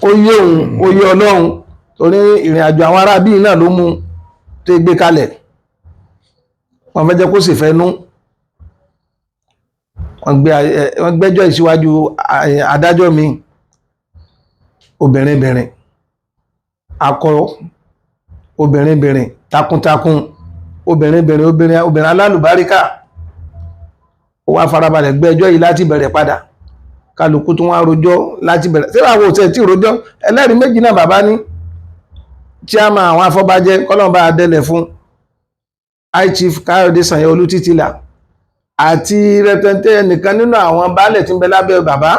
Ó yé òun, ó yé Ọlọ́run, torí ìrìn àjò àwọn ará bíi náà ló mú tó gbé kalẹ̀. Wọ́n fẹ́ jẹ́ kó sì fẹ́ nú. Wọ́n gbẹ́jọ́ ìsíwájú adájọ́ mi, obìnrin akọ, obìnrin takuntakun, obìnrin alálùbáríkà. Ó wá farabalẹ̀ gbẹ́jọ́ yìí láti bẹ̀rẹ̀ padà. Kálukú tún wá rojọ́ láti bẹ̀rẹ̀. Ṣé àwọn òṣèlú tí rojọ́ ẹlẹ́rìí méjì náà bàbá ní chairman àwọn afọbajẹ kọ́lọ́mbà adẹ́lẹ̀ fún high chief Káyọ̀dé Sànyẹ Olútítìlà àti rẹpẹtẹ nìkan nínú àwọn baálẹ̀ tí ń bẹ lábẹ́ bàbá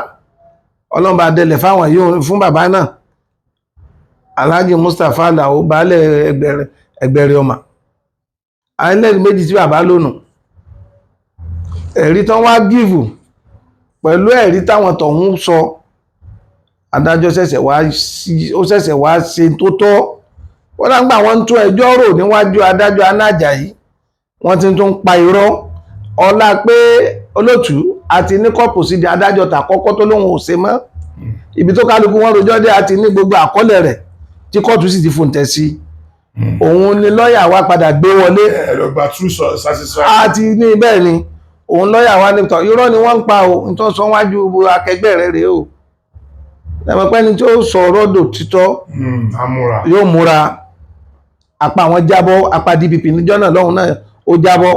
ọlọ́mbà adẹ́lẹ̀ fáwọn yóò fún bàbá náà, Alhaji Mustapha Alao baálẹ̀ Ẹgbẹ̀rẹ̀ Ọmà. Àwọn ẹlẹ́rìí méjì tí bàbá lónù, ẹ̀rí tán wá gíìvù pẹ̀lú ẹ̀rí táwọn tọ̀hún sọ, adájọ́ ṣẹ̀ṣẹ̀ wá ṣe tó tọ́. Wọ́n lágbà wọ́n tún ẹjọ́ rò níwájú adájọ́ Anájàyí, wọ́n ti tún pa irọ́ ọlá pé olótú àti ní kọ́pù sí di adájọ́ tàkọ́kọ́ tó lóhun ò ṣe mọ́. Ibi tó kálukú wọn rojọ́ dé àti ní gbogbo àkọọ́lẹ̀ rẹ̀ tí kóòtù sì ti fòǹtẹ̀ sí. Òun ni lọ́yà wa padà gbé wọlé. Àti ní bẹ́ẹ̀ ni òun lọ́yà wa ní tọ̀ irọ́ ni wọ́n ń pa o, nítorí sọ wájú akẹgbẹ́ rẹ̀ rèé o. Ẹ̀mọ̀ pẹ́ni tí ó sọ ọ̀rọ̀ dò títọ́ yóò múra. Apá àwọn jábọ́, apá DPP níjọ́ náà lọ́hùn náà ó jábọ́.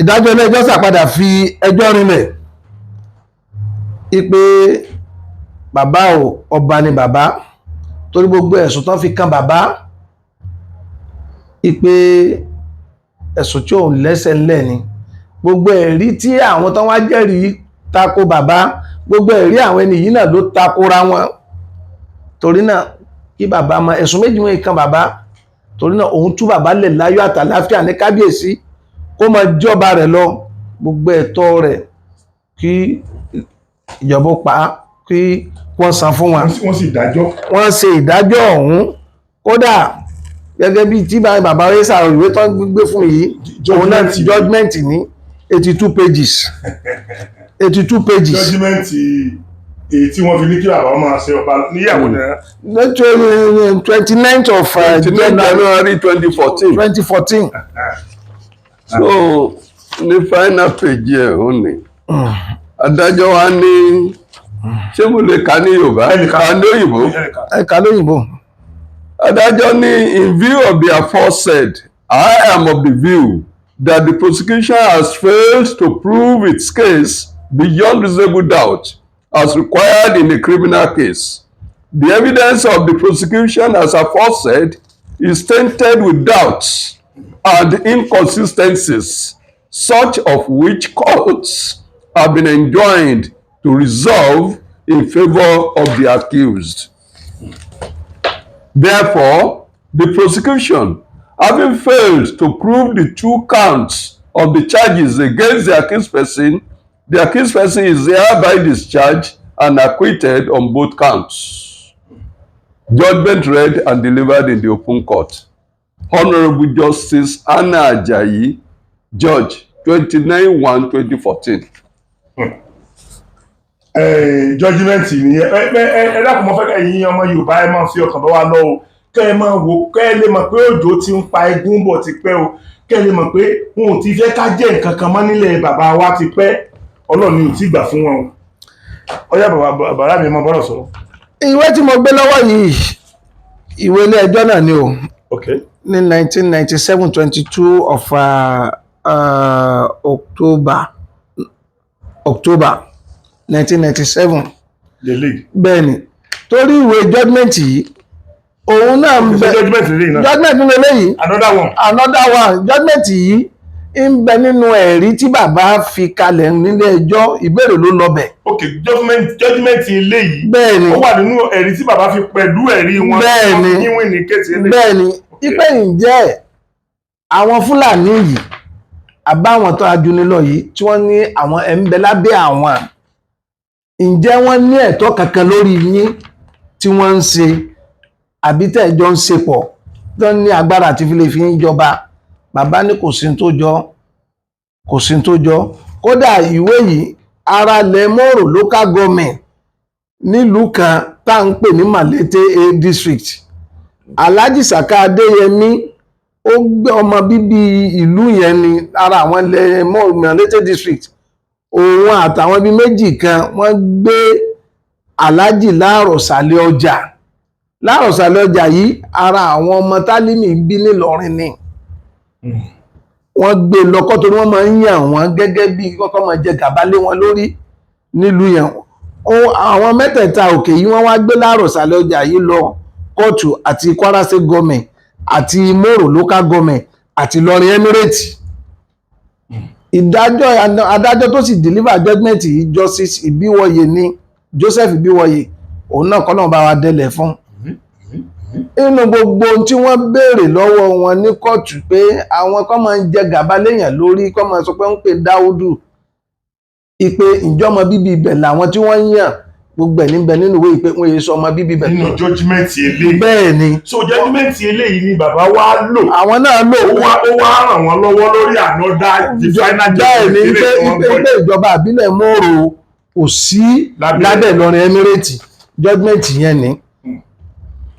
Ìdájọ́ ilé ẹjọ́ ṣàpadà fi ẹjọ́ rinlẹ̀ ipe bàbá ọba ni bàbá, torí gbogbo ẹ̀sùn tán fi kan bàbá ipe ẹ̀sùn tí ò lẹ́sẹ̀ ńlẹ̀ ni. Gbogbo ẹ̀rí tí àwọn tán wá jẹ́rìí tako bàbá, gbogbo ẹ̀rí àwọn ẹni yìí náà ló takora wọn. Torí náà kí bàbá mọ ẹ̀sùn méjì wọn kan bàbá, torí náà òun tú bàbá lẹ̀ láyọ̀ àtàláfíà ní kábíyèsí kó mọ jọba rẹ̀ lọ, gbogbo ẹ̀tọ́ rẹ̀ kí ìjọba pa kí wọ́n san fún wọn. Wọ́n ṣe ìdájọ́ ọ̀hún, kódà gẹ́gẹ́ bí tí bàbá rẹ̀ ṣàròyé tó gbé fún yìí, òun náà ti judgment ní 82 pages. 82 pages. Judgment èyí tí wọ́n fi ní kí bàbá máa ṣe ọba níyàwó náà. 29th of January 2014. 2014. So ní final page ẹ̀ ó ní adájọ́ wa ní ṣé mo lè kà ní Yorùbá kà ní òyìnbó. Ẹ̀ka lóyìnbó. Adájọ́ ní in view of the aforesaid, I am of the view that the prosecution has failed to prove its case beyond reasonable doubt as required in a criminal case. The evidence of the prosecution as aforesaid is tainted with doubts and inconsistencies, such of which courts have been enjoined to resolve in favor of the accused. Therefore, the prosecution, having failed to prove the two counts of the charges against the accused person is hereby discharged and acquitted on both counts. Judgment read and delivered in the open court. Honorable Justice Anna Ajayi, Judge, 29/1/2014. judgment nìyẹn ẹ dákun mọ́ fẹ́ ẹ̀yin ọmọ Yorùbá ẹ máa fi ọkàn bá wa lọ o kẹ́ ẹ máa wò kẹ́ ẹ lè mọ̀ pé òjò ti ń pa egún bọ̀ ti pẹ́ o kẹ́ ẹ lè mọ̀ pé wọn ò ti fẹ́ ká jẹ́ nǹkan kan mọ́ nílẹ̀ bàbá wa ti pẹ́ Ọlọ́run ni ò tí gbà fún wọn o ọyá bàbá mi máa bọ́rọ̀ sọ̀rọ̀. ìwé tí mo gbé lọ́wọ́ yìí ìwé ilé ẹjọ́ náà ni o ní 1997 22 of October 1997 bẹ́ẹ̀ni torí ìwé judgment yìí òun náà ń bẹ judgment nínú eléyìí another one judgment yìí ń bẹ nínú ẹ̀rí tí bàbá fi kalẹ̀ nílé ẹjọ́ ìbéèrè ló lọ bẹ̀. ok judgment eléyìí bẹ́ẹ̀ni ó wà nínú ẹ̀rí tí bàbá fi pẹ̀lú ẹ̀rí wọn níwìn ní kéèsì eléyìí. bẹ́ẹ̀ni ipe ǹjẹ́ àwọn Fúlàní yìí àbáwọn tó ajúnilọ yìí tí wọ́n ní àwọn ẹ̀ ń bẹ lábẹ́ àwọn ǹjẹ́ wọ́n ní ẹ̀tọ́ kankan lórí yín tí wọ́n ń ṣe àbí tẹ́ẹ̀jọ́ ń ṣe pọ̀ tó ní agbára àti fi lè fi ń jọba bàbá ní kò sí tó jọ kódà ìwé yìí ara lẹ́mọ̀rò local government nílùú kan tá à ń pè ní Malete A district Alhaji Saka Adéyẹmí ó gbé ọmọ bíbí ìlú yẹn ni ara àwọn lẹ́mọ̀rò Malete district òun àtàwọn ibi méjì kan wọ́n gbé Alhaji láàrọ̀sàlẹ̀ ọjà yìí ara àwọn ọmọ Tálímì bí nílọrin ni wọ́n gbé lọ́kọ́ torí wọ́n máa ń yàn wọ́n gẹ́gẹ́ bí kọ́kọ́ máa jẹ gàba lé wọn lórí nílùú yẹn àwọn mẹ́tẹ̀ẹ̀ta òkè yìí wọ́n wá gbé láàrọ̀sàlẹ̀ ọjà yìí lọ kóòtù àti Kwara State government àti Moro local government àti Ìlọrin Emirate adájọ́ tó sì deliver judgment yìí Justice Ibiwoye ni Joseph Ibiwoye òun náà kọ́ náà bá wa délẹ̀ fún inú gbogbo tí wọ́n béèrè lọ́wọ́ wọn ní kóòtù pé àwọn kan máa ń jẹ gàba léèyàn lórí kan máa sọ pé ń pè Dáúdù ìpè ìjọmọ bíbí ibẹ̀ làwọn tí wọ́n yàn gbogbo ẹ̀ níbẹ̀ nínú ìwé ìpè wọ́n yé sọ ọmọ bíbí ibẹ̀ nínú judgment eléyìí bẹ́ẹ̀ ni so judgment eléyìí ni bàbá wa lò àwọn náà lò ó wá ràn wọ́n lọ́wọ́ lórí ànọ́dá final judgment ilé ìjọba àbílẹ̀ Mòrò kò sí lábẹ́ Ìlọrin Emirate judgment yẹn ni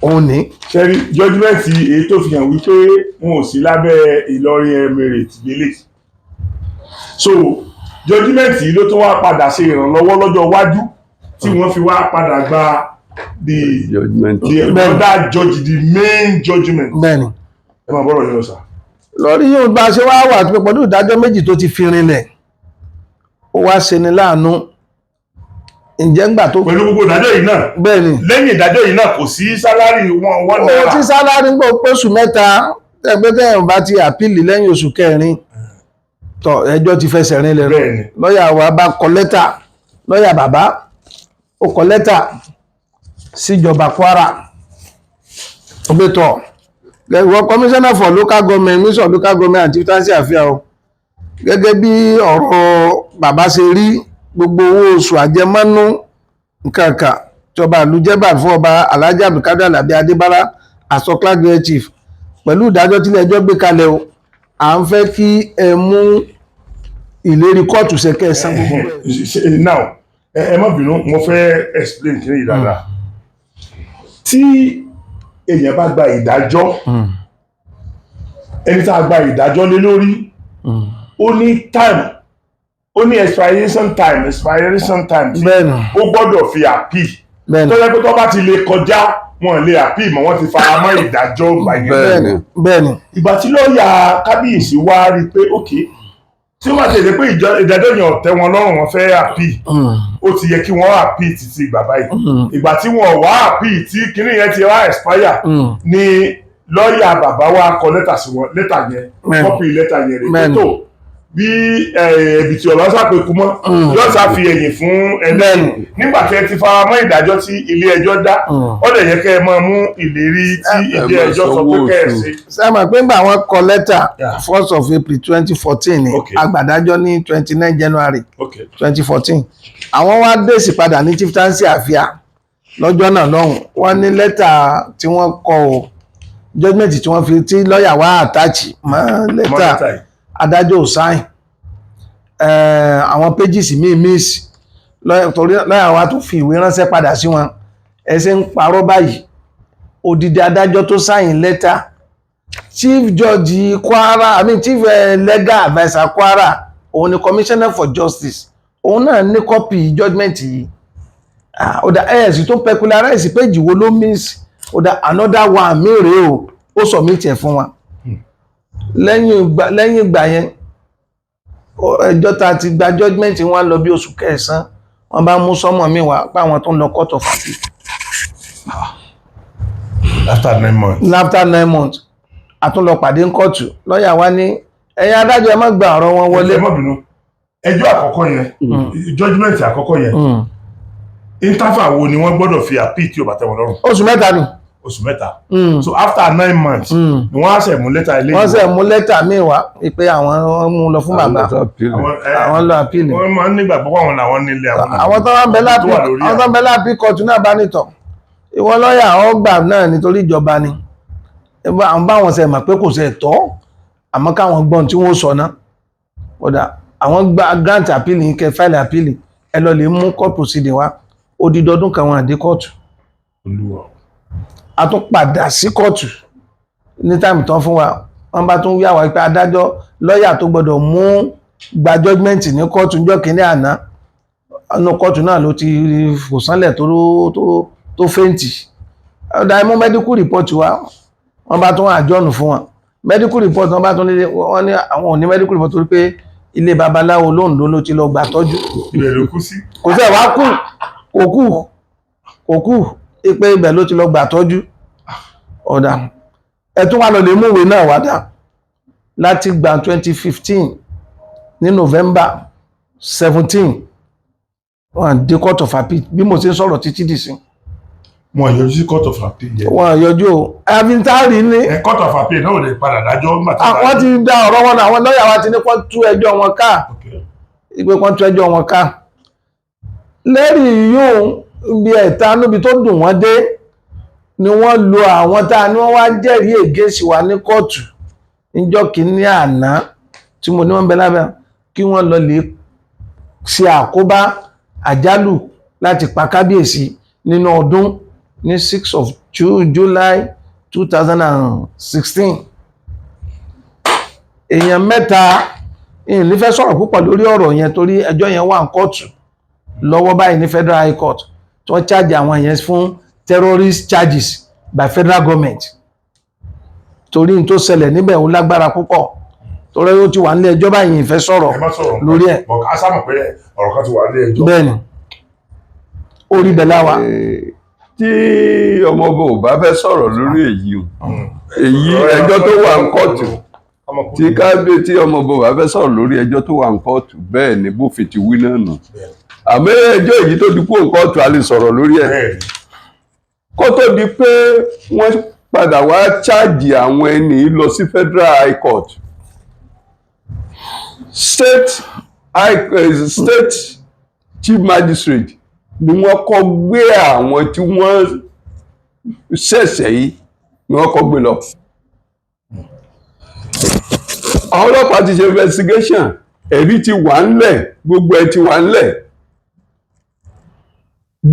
òun ní. ṣẹ́rí judgment èyí tó fi hàn wípé wọn ò sí lábẹ́ Ìlọrin Emirate village so judgment yìí ló tún wá padà ṣe ìrànlọ́wọ́ lọ́jọ́ iwájú tí wọ́n fi wá padà gba the other judge the main judgment. bẹ́ẹ̀ni ẹ máa bọ́rọ̀ yẹn lọ sà. lórí yóò bá a ṣe wá wà pẹ̀lú ìdájọ́ méjì tó ti fi rinlẹ̀ ó wá ṣe ni láàánú ǹjẹ́ ńgbà tó pẹ̀lú gbogbo ìdájọ́ yìí náà bẹ́ẹ̀ni lẹ́yìn ìdájọ́ yìí náà kò sí sálárì wọn náírà. ó ti sálárì ń gbọ́ oṣù mẹ́ta tẹ́gbẹ́tẹ́ bá ti àpìlì lẹ́yìn oṣù kẹrin tọ ẹjọ́ ti fẹsẹ̀ rinlẹ̀ rẹ̀ lọ́ọ̀yà wa bá kọ lẹ́tà lọ́ọ̀yà bàbá ó kọ lẹ́tà síjọba Kwara ó gbé tọ̀ ìwọ commissioner for local government mission local government and chieftaincy affairs o gẹ́gẹ́ bí ọ̀rọ̀ bàbá ṣe rí gbogbo owó oṣù àjẹmọ́nú nǹkankan ìjọba àlùjẹ́bà fún ọba Alhaji Abdulkadir Alabi Adébárà asọ́klágbé chief pẹ̀lú ìdájọ́ tí ilé-ẹjọ́ gbé kalẹ̀ o à ń fẹ́ kí ẹ mú ìlérí kóòtù ṣẹkẹ́ san gbogbo rẹ̀. now ẹ má bínú mo fẹ́ explain kí ní ìdára tí èèyàn bá gba ìdájọ́ ẹni tá a gba ìdájọ́ lé lórí ó ní time ó ní expiration time tí ó gbọ́dọ̀ fi appeal tó yẹ pé tó bá ti lè kọjá wọn lè appeal mọ́ wọ́n ti fara mọ́ ìdájọ́ bẹ́ẹ̀ni ìgbà tí lọ́ọ̀yà kábíyèsí wá rí pé ókè tí wọ́n ti lè pé ìdájọ́ yẹn ọ̀tẹ́ wọn lọ́rùn wọn fẹ́ appeal ó ti yẹ kí wọ́n appeal títí bàbá yìí ìgbà tí wọ́n wá appeal tí kinní yẹn ti wá expire ni lọ́ọ̀yà bàbá wa kọ lẹ́tà sí wọn lẹ́tà yẹn kọ́pì lẹ́tà yẹn rẹ̀ tó bí ẹ̀bìtì ọ̀bá sàpèkú mọ́ yóò sá fi ẹ̀yìn fún ẹlẹ́rìí nígbà tí ẹ ti fara mọ́ ìdájọ́ tí ilé ẹjọ́ dá ó lè yẹ kẹ́ ẹ máa mú ìlérí tí ilé ẹjọ́ sọ pé kẹ́ ẹ ṣe. sẹ́mà pé nígbà wọn kọ lẹ́tà 1st of April 2014 ni agbàdájọ́ ní 29 January 2014 àwọn wá dèsì padà ní chieftaincy àfíà lọ́jọ́ náà lọ́hùn wọ́n ní lẹ́tà tí wọ́n kọ o judgement tí wọ́n fi tí lọ́ọ̀yà wá àtàchì mọ́ lẹ́tà adájọ́ ò sáìn àwọn pages míì miss torí lọ́yà wa tún fi ìwé ránṣẹ́ padà sí wọn ẹ ṣe ń parọ́ báyìí odidi adájọ́ tó sáyìn lẹ́tà chief judge Kwara chief legal adviser Kwara òun ni commissioner for justice òun náà ní kọ́pì judgement yìí ọ̀dà ẹ̀sì tó pecularize péjì wo ló miss ọ̀dà another one mẹ́rẹ̀ẹ́ ó submit ẹ̀ fún wa lẹ́yìn ìgbà yẹn ẹjọ́ ta ti gba judgement wọn lọ bí oṣù kẹsàn-án wọ́n bá mú sọ́mọ̀ mi wá pé àwọn tó ń lọ court of appeal. after 9 months. after 9 months a tún lọ pàdé ń kóòtù lọ́ọ̀yà wa ní ẹ̀yin adájọ́ ẹ má gba ọ̀rọ̀ wọn wọlé. ẹ má bínú ẹjọ́ àkọ́kọ́ yẹn judgement àkọ́kọ́ yẹn interval wo ni wọ́n gbọ́dọ̀ fi appeal tí ó bá tẹ́ wọn lọ́rùn. oṣù mẹ́ta ni. oṣù mẹ́ta. so after 9 months ni wọ́n á ṣe mú lẹ́tà ilé ìwé. wọ́n ṣe mú lẹ́tà míì wá pé àwọn mú lọ fún bàbá àwọn lọ appeal. wọ́n máa ń nígbàgbọ́ àwọn làwọn nílé àwọn tó ń bẹ láàpì kóòtù náà bá nìtọ̀ ìwọ lọ́ọ̀yà ọgbà náà nítorí ìjọba ni àwọn báwọn ṣe mọ̀ pé kò ṣe tọ́ àmọ́ káwọn gbọ́n tí wọ́n sọ náà ọ̀dà àwọn gba grant appeal yìí kẹ file appeal ẹ lọ lè mú court proceeding wá odidi ọdún kan wọn àdé kóòtù a tún padà sí kóòtù ní táìmù tán fún wa wọ́n bá tún yà wá pé adájọ́ lọ́ọ̀yà tó gbọ́dọ̀ mú gba judgement ní kóòtù níjọ́ kínní àná ọ̀nà kóòtù náà ló ti fò sánlẹ̀ tó fẹ́ǹtì ọ̀dà imú medical report wa wọ́n bá tún àjọ́nù fún wọn medical report wọ́n bá tún nílé wọ́n ní àwọn ò ní medical report torí pé ilé babaláwo lóńdó ló ti lọ gbà tọ́jú ibẹ̀ ló kú sí. kò sẹ́ wá kò kú pé ibẹ̀ ló ti lọ gbà tọ́jú ọ̀dà ẹ tún wá lọ lè múwèé náà wá dà láti gba 2015 ní November 17 wọ́n dé court of appeal bí mo ṣe ń sọ̀rọ̀ títí dì sí. Wọ́n yọjú sí court of appeal yẹn. Wọ́n yọjú o àfintárì ní. Court of appeal náà ò lè padà dájọ́ nígbà tí. Wọ́n ti dá ọ̀rọ̀ wọn náà àwọn lọ́ọ̀yà wa ti ní kó tú ẹjọ́ wọn ká ìpè kan tú ẹjọ́ wọn ká. lẹ́rìí yóò bí ẹ̀ta níbi tó dùn wọ́n dé ni wọ́n lo àwọn tá a ní wọ́n wá jẹ́rìí ègéṣì wa ní kóòtù níjọ́ kìíní àná tí mo ní wọ́n bẹ lábẹ́ kí wọ́n lọ lè ṣe àkóbá àjálù láti pa kábíyèsí nínú ọdún ní 6 of July 2016 èèyàn mẹ́ta ìyìn ní fẹ́ sọ̀rọ̀ púpọ̀ lórí ọ̀rọ̀ yẹn torí ẹjọ́ yẹn wà ní kóòtù lọ́wọ́ báyìí ní Federal High Court tó charge àwọn yẹn fún terrorist charges by federal government torí n tó ṣẹlẹ̀ níbẹ̀ ó lágbára púpọ̀ torí ó ti wà nílé ẹjọ́ báyìí ìfẹ́ sọ̀rọ̀ lórí ẹ̀. a sábà pé ọ̀rọ̀ kan ti wà nílé ẹjọ́. bẹ́ẹ̀ni orí bẹ̀ láwa. tí ọmọọba ò bá fẹ́ sọ̀rọ̀ lórí èyí ẹjọ́ tó wà ní kóòtù tí kábíyèsí ọmọọba ò bá fẹ́ sọ̀rọ̀ lórí ẹjọ́ tó wà ní kóòtù bẹ́ẹ̀ ni bófin ti wí náà nù àmọ́ ẹjọ́ èyí tó di kúrò ní kóòtù a lè sọ̀rọ̀ lórí ẹ̀ kó tó di pé wọ́n padà wá cháàjì àwọn ẹni lọ sí Federal High Court state chief magistrate ni wọ́n kọ́ gbé àwọn tí wọ́n ṣẹ̀ṣẹ̀ yìí ni wọ́n kọ́ gbé lọ. àwọn ọlọ́pàá ti ṣe investigation ẹ̀rí ti wà ńlẹ̀ gbogbo ẹ̀ ti wà ńlẹ̀.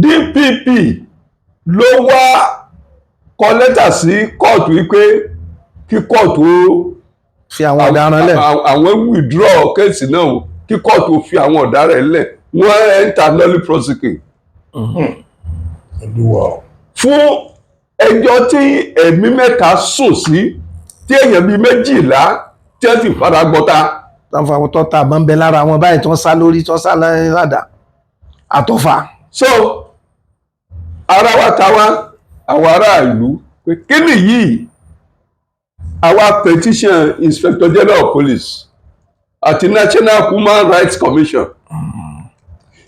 DPP ló wá kọ lẹ́tà sí kóòtù wípé kí kóòtù fi àwọn ọ̀daràn lẹ̀. àwọn withdraw kéèsì náà kí kóòtù fi àwọn ọ̀daràn lẹ̀ wọ́n enter nolly prosecute. Fún ẹjọ́ tí ẹ̀mí mẹ́ta sùn sí tí èèyàn bíi 12 tí wọ́n sì fara gbọ́ta. táwọn tó ta àbọ̀n bẹ lára wọn báyìí tó ń sá lórí tó ń sá ládàá àtọ́fà. So ara wa ta wá àwọn aráàlú pé kí nìyí àwa petition Inspector General of Police àti National Human Rights Commission.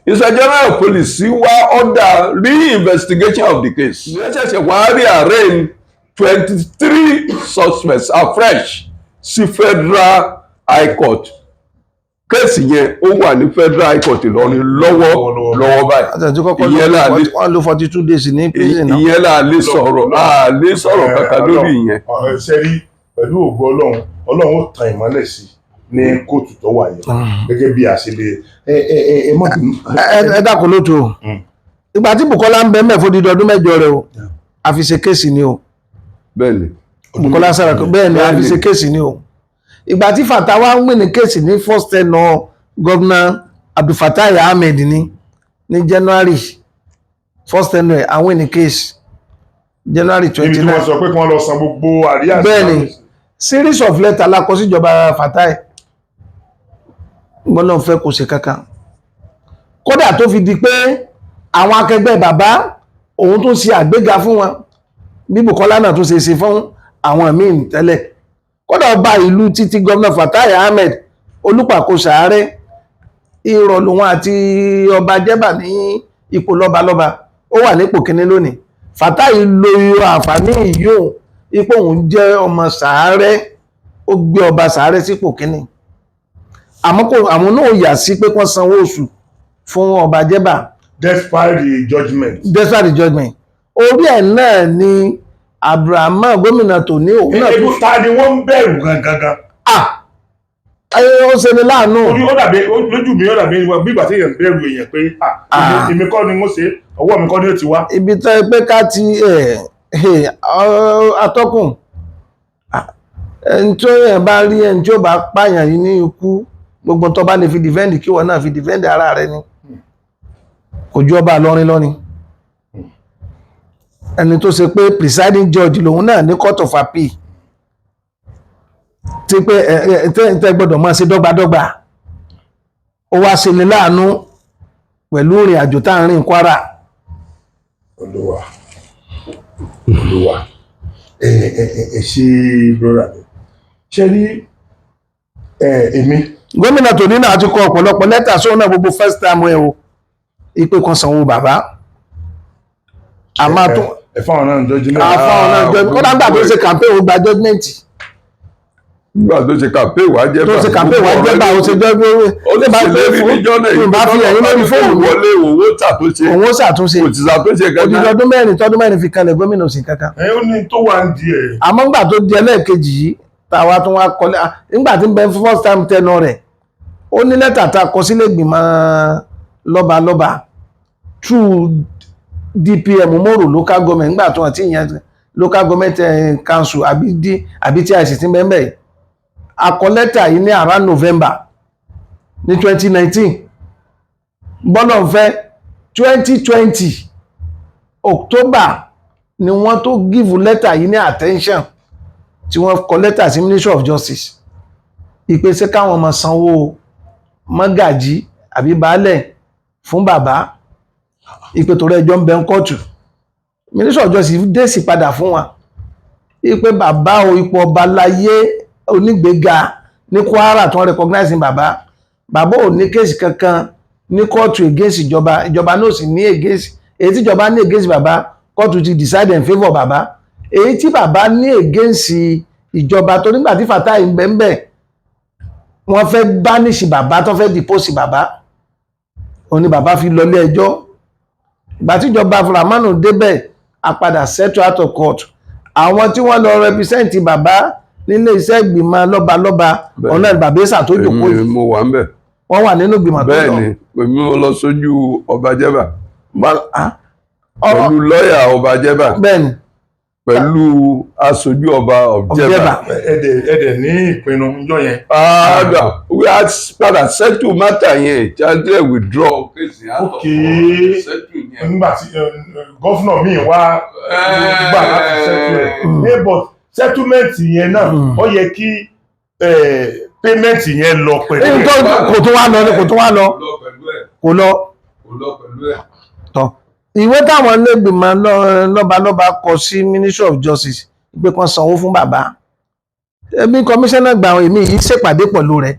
Inspector General of Police wá order re-investigation of the case. Wọ́n ṣẹ̀ṣẹ̀ wá rearraign 23 suspects afresh sí Federal High Court. Kéèsì yẹn ó wà ní Federal High Court Ìlọrin lọ́wọ́ báyìí. Wọ́n lò 42 days ní prison náà. Ìyẹn là lè sọ̀rọ̀ kankan lórí ìyẹn. Ṣé rí pẹ̀lú ògo Ọlọ́run ó tan ìmọ́lẹ̀ sí ní kóòtù tó wà yẹn gẹ́gẹ́ bí a ṣe lè ẹ mọ̀ bínú. ẹ dákun lóòótọ́ o ìgbà tí Bukola ń bẹ mẹ́fọ́ dídí ọdún mẹ́jọ rẹ o àfi ṣe kéèsì ni o bẹ́ẹ̀ni Bukola Saraki bẹ́ẹ̀ ni àfi ṣe kéèsì ni o ìgbà tí Fatawa ń win ní kéèsì ní first tenure gọ́vnà Abdulfatai Ahmed ní January first tenure àwọn ní kéèsì January 29. níbi tí wọ́n sọ pé kí wọ́n lọ san gbogbo àríyá. bẹ́ẹ̀ni series of letter lakọ síjọba Fatai gbọ́nà fẹ́ kò ṣe kankan kódà tó fi di pé àwọn akẹgbẹ́ bàbá òun tún ṣe àgbéga fún wọn bí Bukola náà tún ṣe fún àwọn míì tẹ́lẹ̀ kódà ọba ìlú títí gọ́vnà Fatai Ahmed Olúpàkó Sàárẹ̀ ìrọ̀lù wọn àti ọba Jẹ́bà ní ipò lọ́balọ́ba ó wà nípò kíní lónìí Fatai lo àǹfààní yìí ipò òun jẹ́ ọmọ Sàárẹ̀ ó gbé ọba Sàárẹ̀ sípò kíní àwọn náà yà sí pé kán sanwó oṣù fún ọba Jẹ́bà despite the judgment. Orí ẹ̀ náà ni Abraham gómìnà tó ní òun náà tó ta ni wọ́n ń bẹ̀rù gangan. Ó ṣe ni láàánú. Orí ó dàbí lójú mi ó dàbí bí ìgbà tí èèyàn bẹ̀rù èèyàn pé èmi kọ́ ni mo ṣe ọwọ́ mi kọ́ ni ó ti wá. Ibi tẹ́ pé ká ti atọ́kùn ẹni tó yẹn bá rí ẹni tí ó bá pààyàn yìí ní ikú gbogbo tó bá lè fi dìfẹ́ǹdì kí wọ́n náà fi dìfẹ́ǹdì ara rẹ ni kò ju ọba lọ́rin lọ́ni ẹni tó ṣe pé presiding judge lòun náà ní court of appeal tí pé tẹ́ gbọ́dọ̀ máa ṣe dọ́gbadọ́gba ó wá ṣe ní láàánú pẹ̀lú ìrìn àjò tá à ń rìn Kwara. Olúwa ẹ ṣe brọ́dà mi ṣe rí èmi. Gómìnà tòní náà ti kọ ọ̀pọ̀lọpọ̀ lẹ́tà sóhun náà gbogbo first time ẹ o ìpè kan sanwó bàbá àmà tó ẹ̀fọ́n náà judgment. àfọ́n náà judgment kódà gbà tó ṣe campaign ó gba judgment. nígbà tó ṣe campaign wá jẹ́ bá tó ṣe campaign wá jẹ́ bá ó ṣe jẹ́ ó lè bá ṣe fún ìbá fi ẹ̀yìn lórí fóònù wọlé owó ṣàtúnṣe òun ṣàtúnṣe kò ti ṣàtúnṣe kankan. odidi ọdún mẹ́rin fi kalẹ̀ gómìnà òsì kankan. ó ní tó wà ń di ẹ̀. àmọ́ nígbà tó di ẹlẹ́ẹ̀kejì yìí tàwa tún wá kọ́lé nígbà tí ń bẹ first time tenure rẹ̀ ó ní lẹ́tà tá a kọ sílé ìgbìmọ̀ lọ́balọ́ba through DPM Moro local government nígbà tó àti ìyẹn local government council àbí tí àìsí ti ń bẹ́ẹ̀ bẹ́ẹ̀ a kọ lẹ́tà yìí ní around November ní 2019 bọ́nà fẹ́ 2020 October ni wọ́n tó give lẹ́tà yìí ní attention tí wọ́n kọ lẹ́tà sí Ministry of Justice ìpèsè káwọn ọmọ sanwó mọ́gàjí àbí baálẹ̀ fún bàbá ìpè tó rẹjọ́ ń bẹ ń kọ́ọ̀tù Ministry of Justice dé sí padà fún wa ìpè bàbá o ipò ọba láyé onígbéga ní Kwara tó ń recognize bàbá ò ní kéèsì kankan ní kóòtù against ìjọba náà sì ní against èyí tí ìjọba ní against bàbá kóòtù ti decide in favour bàbá èyí tí bàbá ní against ìjọba tó nígbà tí Fatai ń bẹ́ẹ̀ wọ́n fẹ́ báníṣì bàbá tó fẹ́ dìpọ́sì bàbá òní bàbá fi lọ ilé ẹjọ́ ìgbà tí ìjọba Fúlàmánù débẹ̀ àpadà settle out of court àwọn tí wọ́n lọ represent bàbá nílé iṣẹ́ ìgbìmọ̀ lọ́balọ́ba ọ̀nà ìbàbẹ́sà tó jòkó yìí mo wà ń bẹ̀. wọ́n wà nínú ìgbìmọ̀ tó lọ. bẹ́ẹ̀ni èmi mo lọ sójú ọba Jẹ́bà pẹ̀lú lọ́ọ̀yà ọba Jẹ́bà bẹ́ẹ̀ni pẹ̀lú aṣojú ọba Jẹ́bà. ẹ̀dẹ̀ ní ìpinnu ńjọ́ yẹn. we had padà settle matter yẹn jáde withdraw kéèsì okay nígbà tí gọ́fúnà míì wá gbà láti settle ẹ̀ but settlement yẹn náà ó yẹ kí payment yẹn lọ pẹ̀lú ẹ̀. kò tún wá lọ kò lọ tán ìwé táwọn ilégbìmọ̀ lọ́balọ́ba kọ sí Ministry of Justice pé kan sanwó fún bàbá ẹbí kọmíṣánná gba àwọn èmi yìí ṣèpàdé pẹ̀lú rẹ̀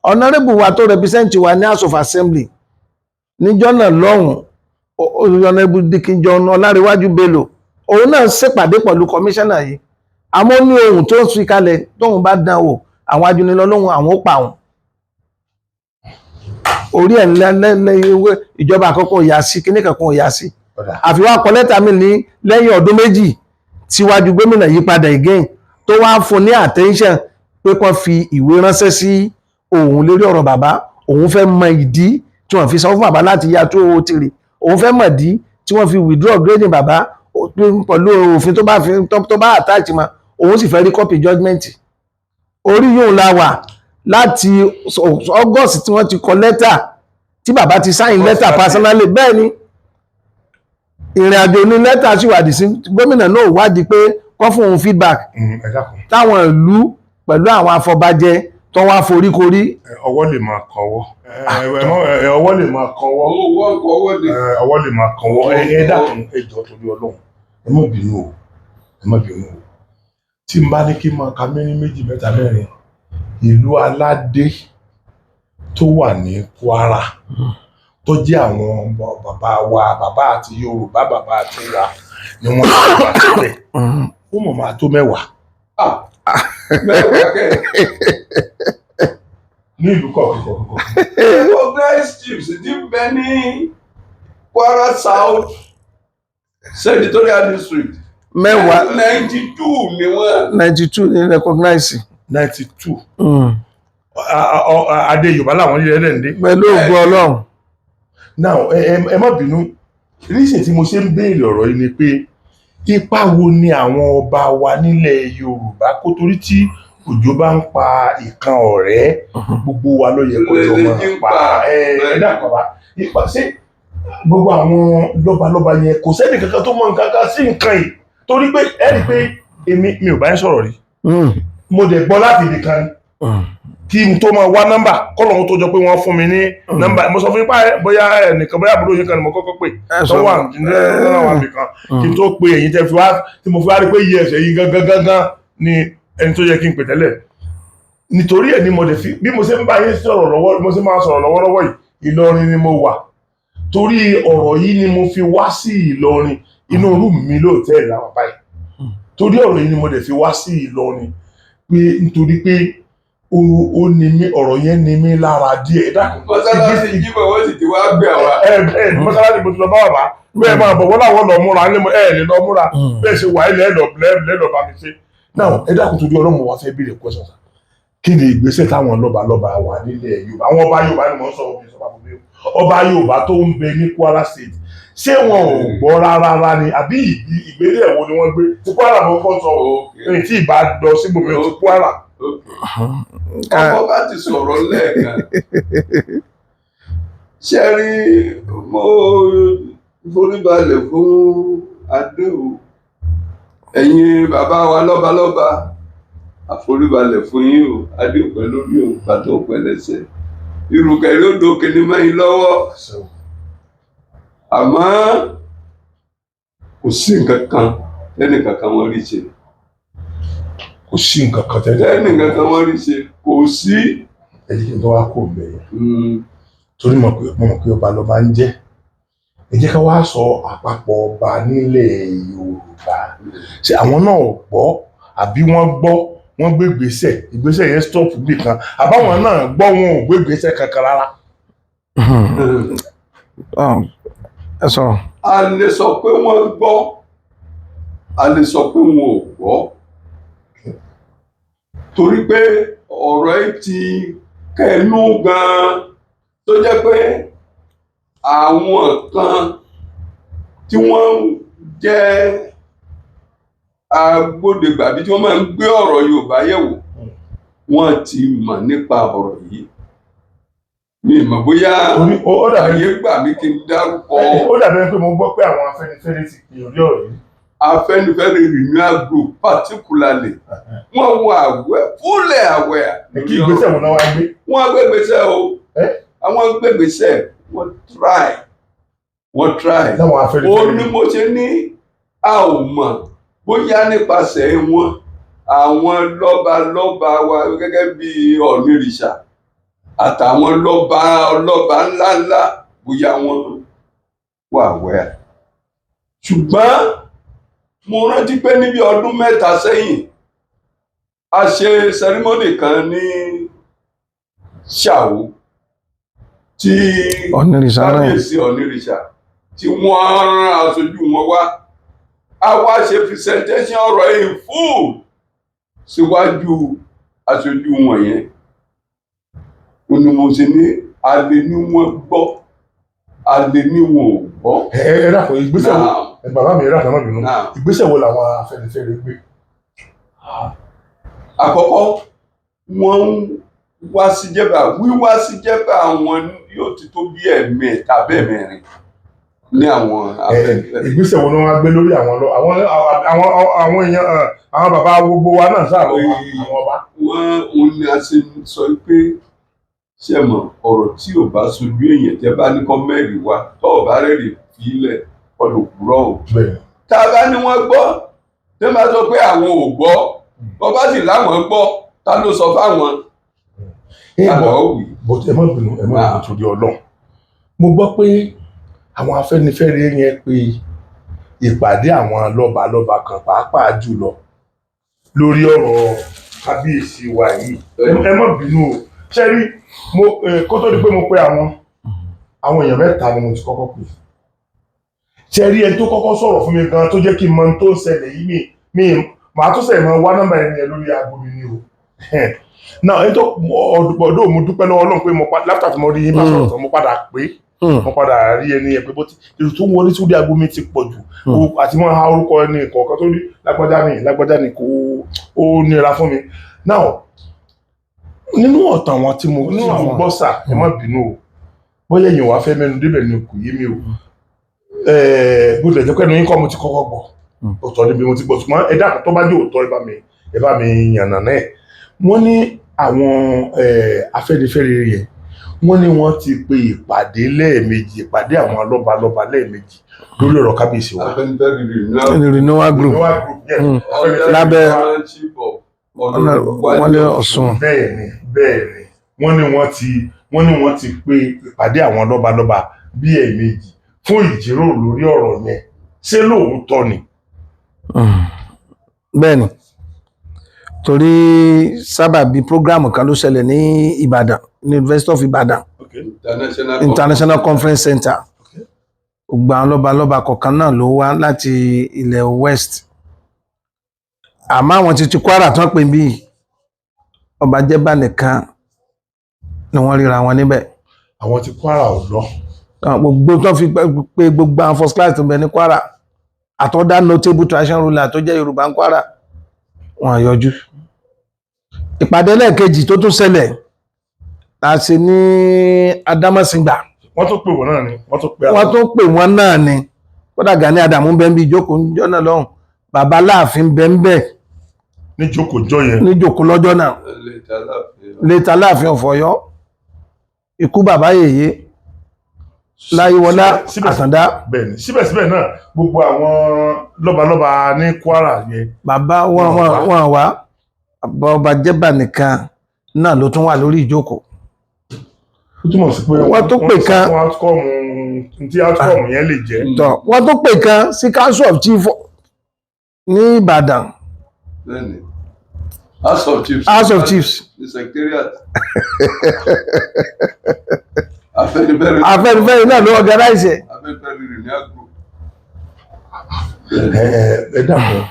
ọ̀nàrẹ́bù wa tó represent wa ní House of Assembly níjọ́ náà lọ́hùn ọ̀nàrẹ́bù Dikínjọ Ọlárẹ̀wájú Bello òun náà ṣèpàdé pẹ̀lú kọmíṣánná yìí àmọ́ ní ohun tó ń fi kalẹ̀ tóun bá dán wò àwọn ajúnilọ́lọ́hun àwọn ó pa wọn orí ẹ̀ lẹ́yìn ìjọba àkọ́kọ́ ìyá sí kíní kankan ìyá sí àfiwá kọ lẹ́tà mi ní lẹ́yìn ọdún méjì tíwájú gómìnà yí padà again tó wá fún ní attention pé kán fi ìwé ránṣẹ́ sí òun lórí ọ̀rọ̀ bàbá, òun fẹ́ mọ ìdí tí wọ́n fi sanwó fún bàbá láti ya 2003, òun fẹ́ mọ̀ ìdí tí wọ́n fi withdraw grading bàbá pẹ̀lú òfin tó bá attach mọ́, òun sì fẹ́ rí copy judgement. Orí yóò la wà láti August tí wọ́n ti kọ lẹ́tà tí bàbá ti sign lẹ́tà personally. Bẹ́ẹ̀ ni ìrìn àjò ní lẹ́tà sì wádìí sí gómìnà náà wádìí pé kọ́ fún òun feedback táwọn ìlú pẹ̀lú àwọn afọbajẹ tó wá foríkorí. Ọwọ́ lè máa kọwọ́, ọwọ́ lè máa kọwọ́, ọwọ́ lè máa kọwọ́. Ẹ dákun ẹ jọ̀ọ́ torí Ọlọ́run, ẹ má bínú o, ẹ má bínú o. Tí n bá ní kí n máa ka mẹ́rin méjì mẹ́ta mẹ́rin ìlú aládé tó wà ní Kwara tó jẹ́ àwọn bàbá wa, bàbá àti Yorùbá, bàbá àti wa ni wọ́n ti wà sílẹ̀, ó mọ̀ máa tó 10. Ní ìlú kọ̀ọ̀kan. Organized chiefs ti bẹ ní Kwara South Senatorial District. 92 ni wọ́n. 92 ni recognize. 92. Adé Yorùbá làwọn ilé ẹlẹ́ǹdé. Pẹ̀lú ògbó Ọlọ́run. Now ẹ má bínú, reason tí mo ṣe ń béèrè ọ̀rọ̀ yìí ni pé ipa wo ni àwọn ọba wa nílẹ̀ Yorùbá, kó torí tí òjò bá ń pa ìkan ọ̀rẹ́ gbogbo wa ló yẹ kó jọ máa pa ẹ̀ẹ́dàkọ̀bá ipa ṣé gbogbo àwọn lọ́balọ́ba yẹn kò sẹ́ni kankan tó mọ nǹkan kan sí nǹkan yìí, torí pé ẹ̀rí pé mi ò bá ń sọ̀rọ̀ rí, mo dẹ̀ gbọ́ láti ibì kan kí n tó máa wá nọ́mbà kọ́lọ́hún tó jọ pé wọ́n fún mi ní nọ́mbà. Mo sọ fún yín pé bóyá ẹnìkan bóyá àbúrò yín kan ni mo kọ́kọ́ pè tó wà nílẹ̀ kan kí n tó pe ẹ̀yin tí mo fi wá rí pé yẹ ẹ̀sẹ̀ yìí gangan ni ẹni tó yẹ kí n pè tẹ́lẹ̀. Nítorí ẹ̀ ni mo dẹ̀ fi bí mo ṣe ń bá yín sọ̀rọ̀ lọ́wọ́, mo ṣe máa sọ̀rọ̀ lọ́wọ́lọ́wọ́ yìí, Ìlọrin ni mo wà, torí ọ̀rọ̀ yìí ni mo fi wá sí Ìlọrin, inú rúùmù mi lóòtẹ́ẹ̀lì làwọn báyìí, torí ọ̀rọ̀ yìí ni mo dẹ̀ fi wá sí Ìlọrin pé nítorí pé ó ní mí, ọ̀rọ̀ yẹn ní mí lára díẹ̀. Mọ́sálásí jíbọ̀ wọ́n sì ti wá gbé àwa. Mọ́sálásí mo ti lọ bá bàbá bẹ́ẹ̀ máa bọ̀ wọ́n láwọn lọ múra lè lọ múra bẹ́ẹ̀ ṣe wà ilẹ̀ lẹ́lọ bá mi ṣe. Náà ẹ dákun torí Ọlọ́run wa fẹ́ béèrè question sà, kí ni ìgbésẹ̀ táwọn lọ́balọ́ba wà nílẹ̀ Yorùbá, àwọn ọba Yorùbá ni mo ń sọ òbí sọ́ba fún mi, ọba Yorùbá tó ń bẹ ní Kwara State, ṣé wọn ò gbọ́ rárá ni àbí ìgbésẹ̀ wo ni wọ́n gbé? Ti Kwara mo kọ́ sọ èyí tí ìbá lọ síbòmí ti Kwara. Ọmọ bá ti sọ̀rọ̀ lẹ́ẹ̀kan ṣe rí, mo foríbalẹ̀ fún Adéo, ẹ̀yin bàbá wa lọ́balọ́ba, àforíbalẹ̀ fún yín o. Adéo pẹ̀ lórí òun pàtó pẹ̀lẹ́sẹ̀, irùkẹ̀ ló dókè ní mẹ́yìn lọ́wọ́, àmọ́ kò sí nǹkan kan lẹ́nì kankan wọ́n rí ṣe. Kò sí nǹkan kan lẹ́nì kankan wọ́n rí ṣe, kò sí. Ẹ jẹ́ kí n tó wá kó bẹ̀rẹ̀ torí mo mọ̀ pé ọba lọ́ba ń jẹ́. Ẹ jẹ́ ká wá sọ àpapọ̀ ọba nílẹ̀ Yorùbá, ṣé àwọn náà gbọ́ àbí wọ́n gbọ́ wọ́n gbé ìgbésẹ̀ yẹn stop nìkan, àbáwọn náà gbọ́ wọn ò gbé ìgbésẹ̀ kankan rárá? Ẹ sọ̀rọ̀. A lè sọ pé wọ́n gbọ́, a lè sọ pé wọn ò gbọ́, torí pé ọ̀rọ̀ ẹ ti kẹnu gan-an tó jẹ́ pé àwọn kan tí wọ́n jẹ́ agbódegbà bí tí wọ́n máa ń gbé ọ̀rọ̀ Yorùbá yẹ̀wò, wọ́n ti mọ̀ nípa ọ̀rọ̀ yìí. Mi mọ̀ bóyá àyè gbà mí kí n dárúkọ. Ó dàbí pé mo gbọ́ pé àwọn Afẹ́nifẹ́re ti pè orí ọ̀rọ̀ yìí. Afẹ́nifẹ́re renewal group particularly wọ́n wọ fully aware. Kí ìgbésẹ̀ wọn náà wá gbé? Wọ́n gbé ìgbésẹ̀ o, àwọn gbé ìgbésẹ̀, wọ́n try. Ó ní mo ṣe ní a ò mọ̀ bóyá nípasẹ̀ wọn àwọn lọ́balọ́ba wa gẹ́gẹ́ bí Ọ̀nìrìṣà àtàwọn ọlọ́ba ńláńlá bóyá wọn wà wẹ́. Ṣùgbọ́n mo rántí pé níbi ọdún 3 sẹ́yìn a ṣe sẹrímọ́nì kan ní Ṣàwó tí kábíyèsí Ọ̀nìrìṣà tí wọ́n rán aṣojú wọn wá, a wá ṣe presentation ọ̀rọ̀ in full síwájú aṣojú wọn yẹn ó ní mo ṣe ní alẹ́ ní wọ́n gbọ́ alẹ́ ní wọn ò gbọ́. ẹ dàpọ̀ ìgbésẹ̀ wo bàbá mi rà náà bínú ìgbésẹ̀ wo làwọn Afẹ́nifẹ́re gbé. àkọ́kọ́ wọ́n ń wá sí Jẹ́bà wíwá sí Jẹ́bà wọn yóò ti tó bí ẹ̀mẹ́ta bẹ́ẹ̀ mẹ́rin ní àwọn Afẹ́nifẹ́re. ìgbésẹ̀ wo ni wọ́n á gbé lórí àwọn èèyàn àwọn bàbá gbogbo wa náà sáà lórí àwọn ọba. wọ́n ní a ṣe sọ pé ṣe mọ̀ ọ̀rọ̀ tí ò bá sojú èèyàn tẹ́ bá ní kọ́ mẹ́rin wá tọ́ ọ̀ bá rẹ̀ lè fi ilẹ̀ ọlọ́kùnrọ̀ o. tá a bá ní wọ́n gbọ́ tẹ́ bá sọ pé àwọn ò gbọ́ wọ́n bá sì láwọn gbọ́ ta ló sọ fáwọn. ẹ má bínú torí Ọlọ́run mo gbọ́ pé àwọn Afẹ́nifẹ́re yẹn pé ìpàdé àwọn lọ́balọ́ba kan pàápàá jùlọ lórí ọ̀rọ̀ kábíyèsí wa yìí ẹ má bínú o ṣe rí kó tó di pé mo pe àwọn èèyàn mẹ́ta ni mo ti kọ́kọ́ pè ṣe rí ẹni tó kọ́kọ́ sọ̀rọ̀ fún mi gan tó jẹ́ kí n mọ ohun tó ń ṣẹlẹ̀ yìí mi màá tó sẹ̀ mọ́ wá nọ́mbà ẹni yẹn lórí aago mi ni o náà ẹni tó ọdún mo dúpẹ́ lọ́wọ́ Ọlọ́run pé láfíà tí mo rí yín bá sọ̀rọ̀ tán mo padà pé mo padà rí ẹni yẹn pé bó ti èrò tó wọlé sórí aago mi ti pọ̀ jù àti wọ́n há orúkọ ẹni kọ̀ọ̀kan tó rí lágbájá ni kò ó nira fún mi náà nínú ọ̀tàn wọn tí mo gbọ́ sà ẹ má bínú o bóyá èèyàn wá fẹ́ mẹ́nu débẹ̀ ni kò yé mi o bó tilẹ̀ jẹ́ pé ẹnu yín kọ́ mo ti kọ́kọ́ gbọ́ òótọ́ níbi mo ti gbọ́ ṣùgbọ́n ẹ dákun tó bá jẹ́ òótọ́ ẹ bá mi yànnà náà wọ́n ní àwọn Afẹ́nifẹ́re yẹn wọ́n ní wọ́n ti pe ìpàdé lẹ́ẹ̀mejì ìpàdé àwọn lọ́balọ́ba lẹ́ẹ̀mejì lórí ọ̀rọ̀ kábíyèsí wa. renewal group lábẹ́ wọlé Ọ̀ṣun. bẹ́ẹ̀ni wọ́n ní wọ́n ti pe ìpàdé àwọn lọ́balọ́ba bí ẹ̀ẹ̀mejì fún ìjíròrò lórí ọ̀rọ̀ yẹn ṣé lóòótọ́ ni. bẹ́ẹ̀ni torí sábàbí programu kan ló ṣẹlẹ̀ ní Ìbàdàn University of Ibadan International Conference Center gbogbo àwọn lọ́balọ́ba kọ̀ọ̀kan náà ló wá láti ilẹ̀ West àmọ́ àwọn ti Kwara tán pè bí ọba Jẹ́bà nìkan ni wọ́n ríra wọn níbẹ̀. àwọn ti Kwara ò lọ. gbogbo tó fi pé gbogbo àwọn first class tó bẹ ní Kwara àtọ́dá notable tradition ruler tó jẹ́ Yorùbá ń Kwara wọn yọjú. ìpàdé lẹ́ẹ̀kejì tó tún ṣẹlẹ̀ la ṣe ní Adámọ̀sìngbà. wọ́n tún pè wọ́n náà ni. wọ́n tún pè wọ́n náà ni kódà Gani Adams bẹ́ẹ̀ bí ìjókòó níjọ́ náà lọ́hùn bàbá Láàfin bẹ́ẹ̀ níjókòó jọ yẹn. níjókòó lọ́jọ́ náà létà Láàfin of Ọ̀yọ́ ikú bàbá Yèyé Láyéwọlá Àtàndá. bẹ́ẹ̀ni síbẹ̀síbẹ̀ náà gbogbo àwọn lọ́balọ́ba ní Kwara yẹn. bàbá wọn wá ọba Jẹ́bà nìkan náà ló tún wà lórí ìjókòó. ó túmọ̀ sí pé wọ́n tún pè kan tí outcome yẹn lè jẹ́. wọ́n tún pè kan sí Council of Chiefs ní Ìbàdàn. House of Chiefs. The Secretariat. Afẹ́nifẹ́re náà ló organize ẹ̀. Afẹ́nifẹ́re renewal group. ẹ dàpọ̀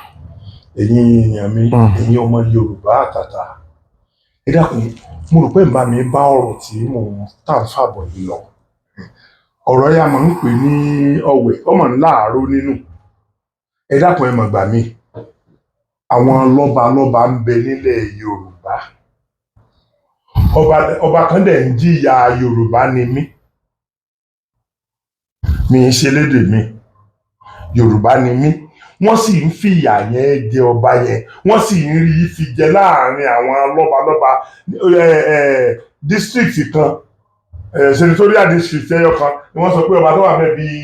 ẹ̀yin èèyàn mi ẹ̀yin ọmọ Yorùbá àtàtà ẹ dàpọ̀ mo rò pé ìbá mi bá ọ̀rọ̀ tí mò ń tà ń fàbọ̀ yìí lọ ọ̀rọ̀ yà máa ń pè ní ọ̀wẹ̀ ọmọ ńlá àárọ̀ nínú ẹ dàpọ̀ ẹ mọ̀ gbà mí àwọn lọ́balọ́ba ń bẹ nílẹ̀ Yorùbá ọba kan dẹ̀ ń jìyà Yorùbá ni mí ń ṣe lédè mi Yorùbá ni mí wọ́n sì ń fìyà yẹn jẹ ọba yẹn wọ́n sì ń rí fi jẹ láàrin àwọn lọ́balọ́ba district kan senatorial district ẹyọ kan ni wọ́n sọ pé ọba tó wà bẹ́ẹ̀ bíi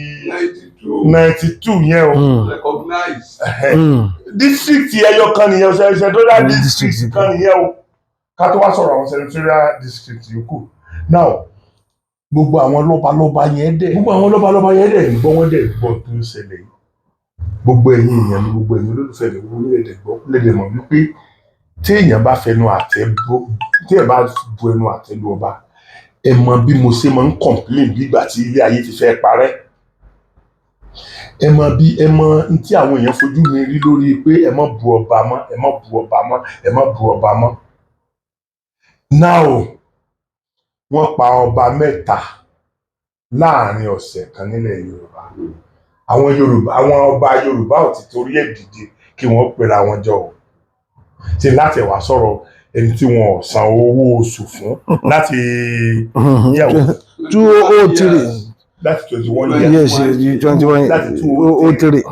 92 yẹn o recognize district ẹyọ kan nìyẹn senatorial district kan nìyẹn o ká tó wá sọ̀rọ̀ àwọn senatorial district yòókù now gbogbo àwọn lọ́balọ́ba yẹn dẹ̀ ń gbọ́ wọ́n dẹ̀ gbọ́ tó ń ṣẹlẹ̀ yìí gbogbo ẹ̀yin èèyàn mi gbogbo ẹ̀yin olólùfẹ́ mi gbogbo ẹ̀dẹ̀ gbọ́ lẹ́dẹ̀ mọ̀ wípé tí èèyàn bá fẹnu àtẹ́ tí ẹ̀ bá bu ẹnu àtẹ́ lu ọba ẹ mọ bí mo ṣe máa ń complain bí ìgbà tí ilé ayé ti fẹ́ parẹ́ ẹ mọ tí àwọn èèyàn fojú mi rí lórí pé ẹ má bu ọba mọ́ ẹ má bu ọba mọ́ ẹ má bu ọba mọ́ now wọ́n pa ọba mẹ́ta láàrin ọ̀sẹ̀ kan nílẹ̀ Yorùbá. Àwọn ọba Yorùbá ò ti torí ẹ̀ dìde kí wọ́n pera wọn jọ o. Ṣé láti wá sọ̀rọ̀ ẹni tí wọn ò san owó oṣù fún láti yẹ̀wò 2003 láti 21 years. Yes, 21 láti 2003.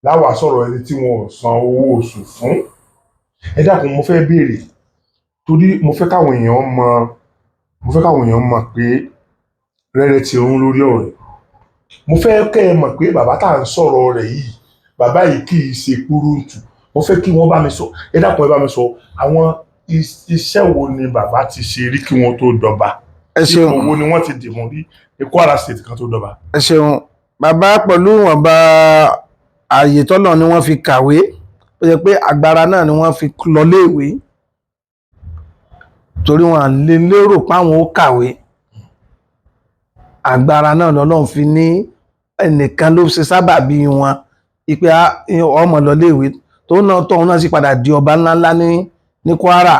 Láwà sọ̀rọ̀ ẹni tí wọn ò san owó oṣù fún. Ẹ dákun mo fẹ́ béèrè torí mo fẹ́ káwọn èèyàn mọ̀ pé rẹ́rẹ́ ti rún lórí ọ̀rọ̀ yìí. Mo fẹ́ kẹ́ ẹ mọ̀ pé bàbá tá à ń sọ̀rọ̀ rẹ̀ yìí, bàbá yìí kì í ṣe kúrúǹtù. Mo fẹ́ kí wọ́n bá mi sọ, ẹ dákun ẹ bá mi sọ àwọn iṣẹ́ wo ni bàbá ti ṣe rí kí wọ́n tó dọba. Ẹ ṣeun. Ipò wo ni wọ́n ti dìmú rí ní Kwara State kan tó dọba. Ẹ ṣeun. Bàbá pẹ̀lú ìwọ̀nba ààyè tọ́lọ̀ ni wọ́n fi kàwé, ó yẹ pé agbára náà ni wọ́n fi lọ léèwé torí wọn lè lérò páwọn ó kàwé. Agbára náà lọ́lọ́run fi ní ẹnìkan ló ṣe sábàbí wọn ipe ọmọ lọ léèwé tóun náà sì padà di ọba ńláńlá ní Kwara.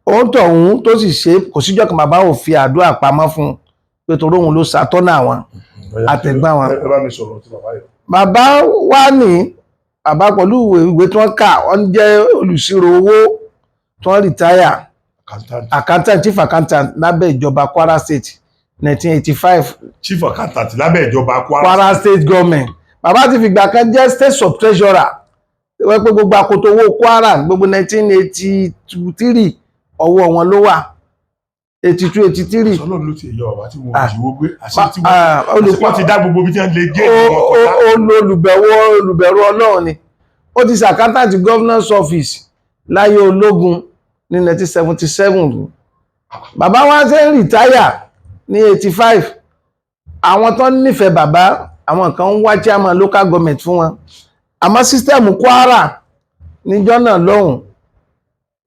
Òun tọ̀hún tó sì ṣe kò síjọ́ kan bàbá ò fi àdúrà pamọ́ fún un pé torí òun ló ṣàtọ́nà àwọn àtẹ̀gbọ́n wọn. Ẹ bá mi sọ̀rọ̀ tí bàbá yìí. Bàbá wà ní bàbá pẹ̀lú ìwé tí wọ́n kà wọ́n jẹ́ olùṣirò owó tí wọ́n rìtáyà accountant chief accountant lábẹ́ ìjọba Kwara State 1985. Chief accountant lábẹ́ ìjọba Kwara State government. Bàbá ti fìgbà kan jẹ́ state sub treasurer wọ́n pé gbogbo akoto owó Kwara gbogbo 1983 ọwọ́ wọn ló wà 82-83. Ọlọ́run ló ti yọ ọ̀wá tí wọ́n jíwó gbé àṣírí ti dá gbogbo ibi tí wọ́n lè gé olùbẹ̀rù Ọlọ́run ni. Ó ti ṣe accountant governor's office láyé ológun ní 1977. Bàbá wa ṣe ń rìtáyà ní 85. Àwọn tó nífẹ̀ẹ́ bàbá àwọn kan ń wá chairman local government fún wọn. Àmọ́ sísítẹ́ẹ̀mù Kwara níjọ́ náà lọ́hùn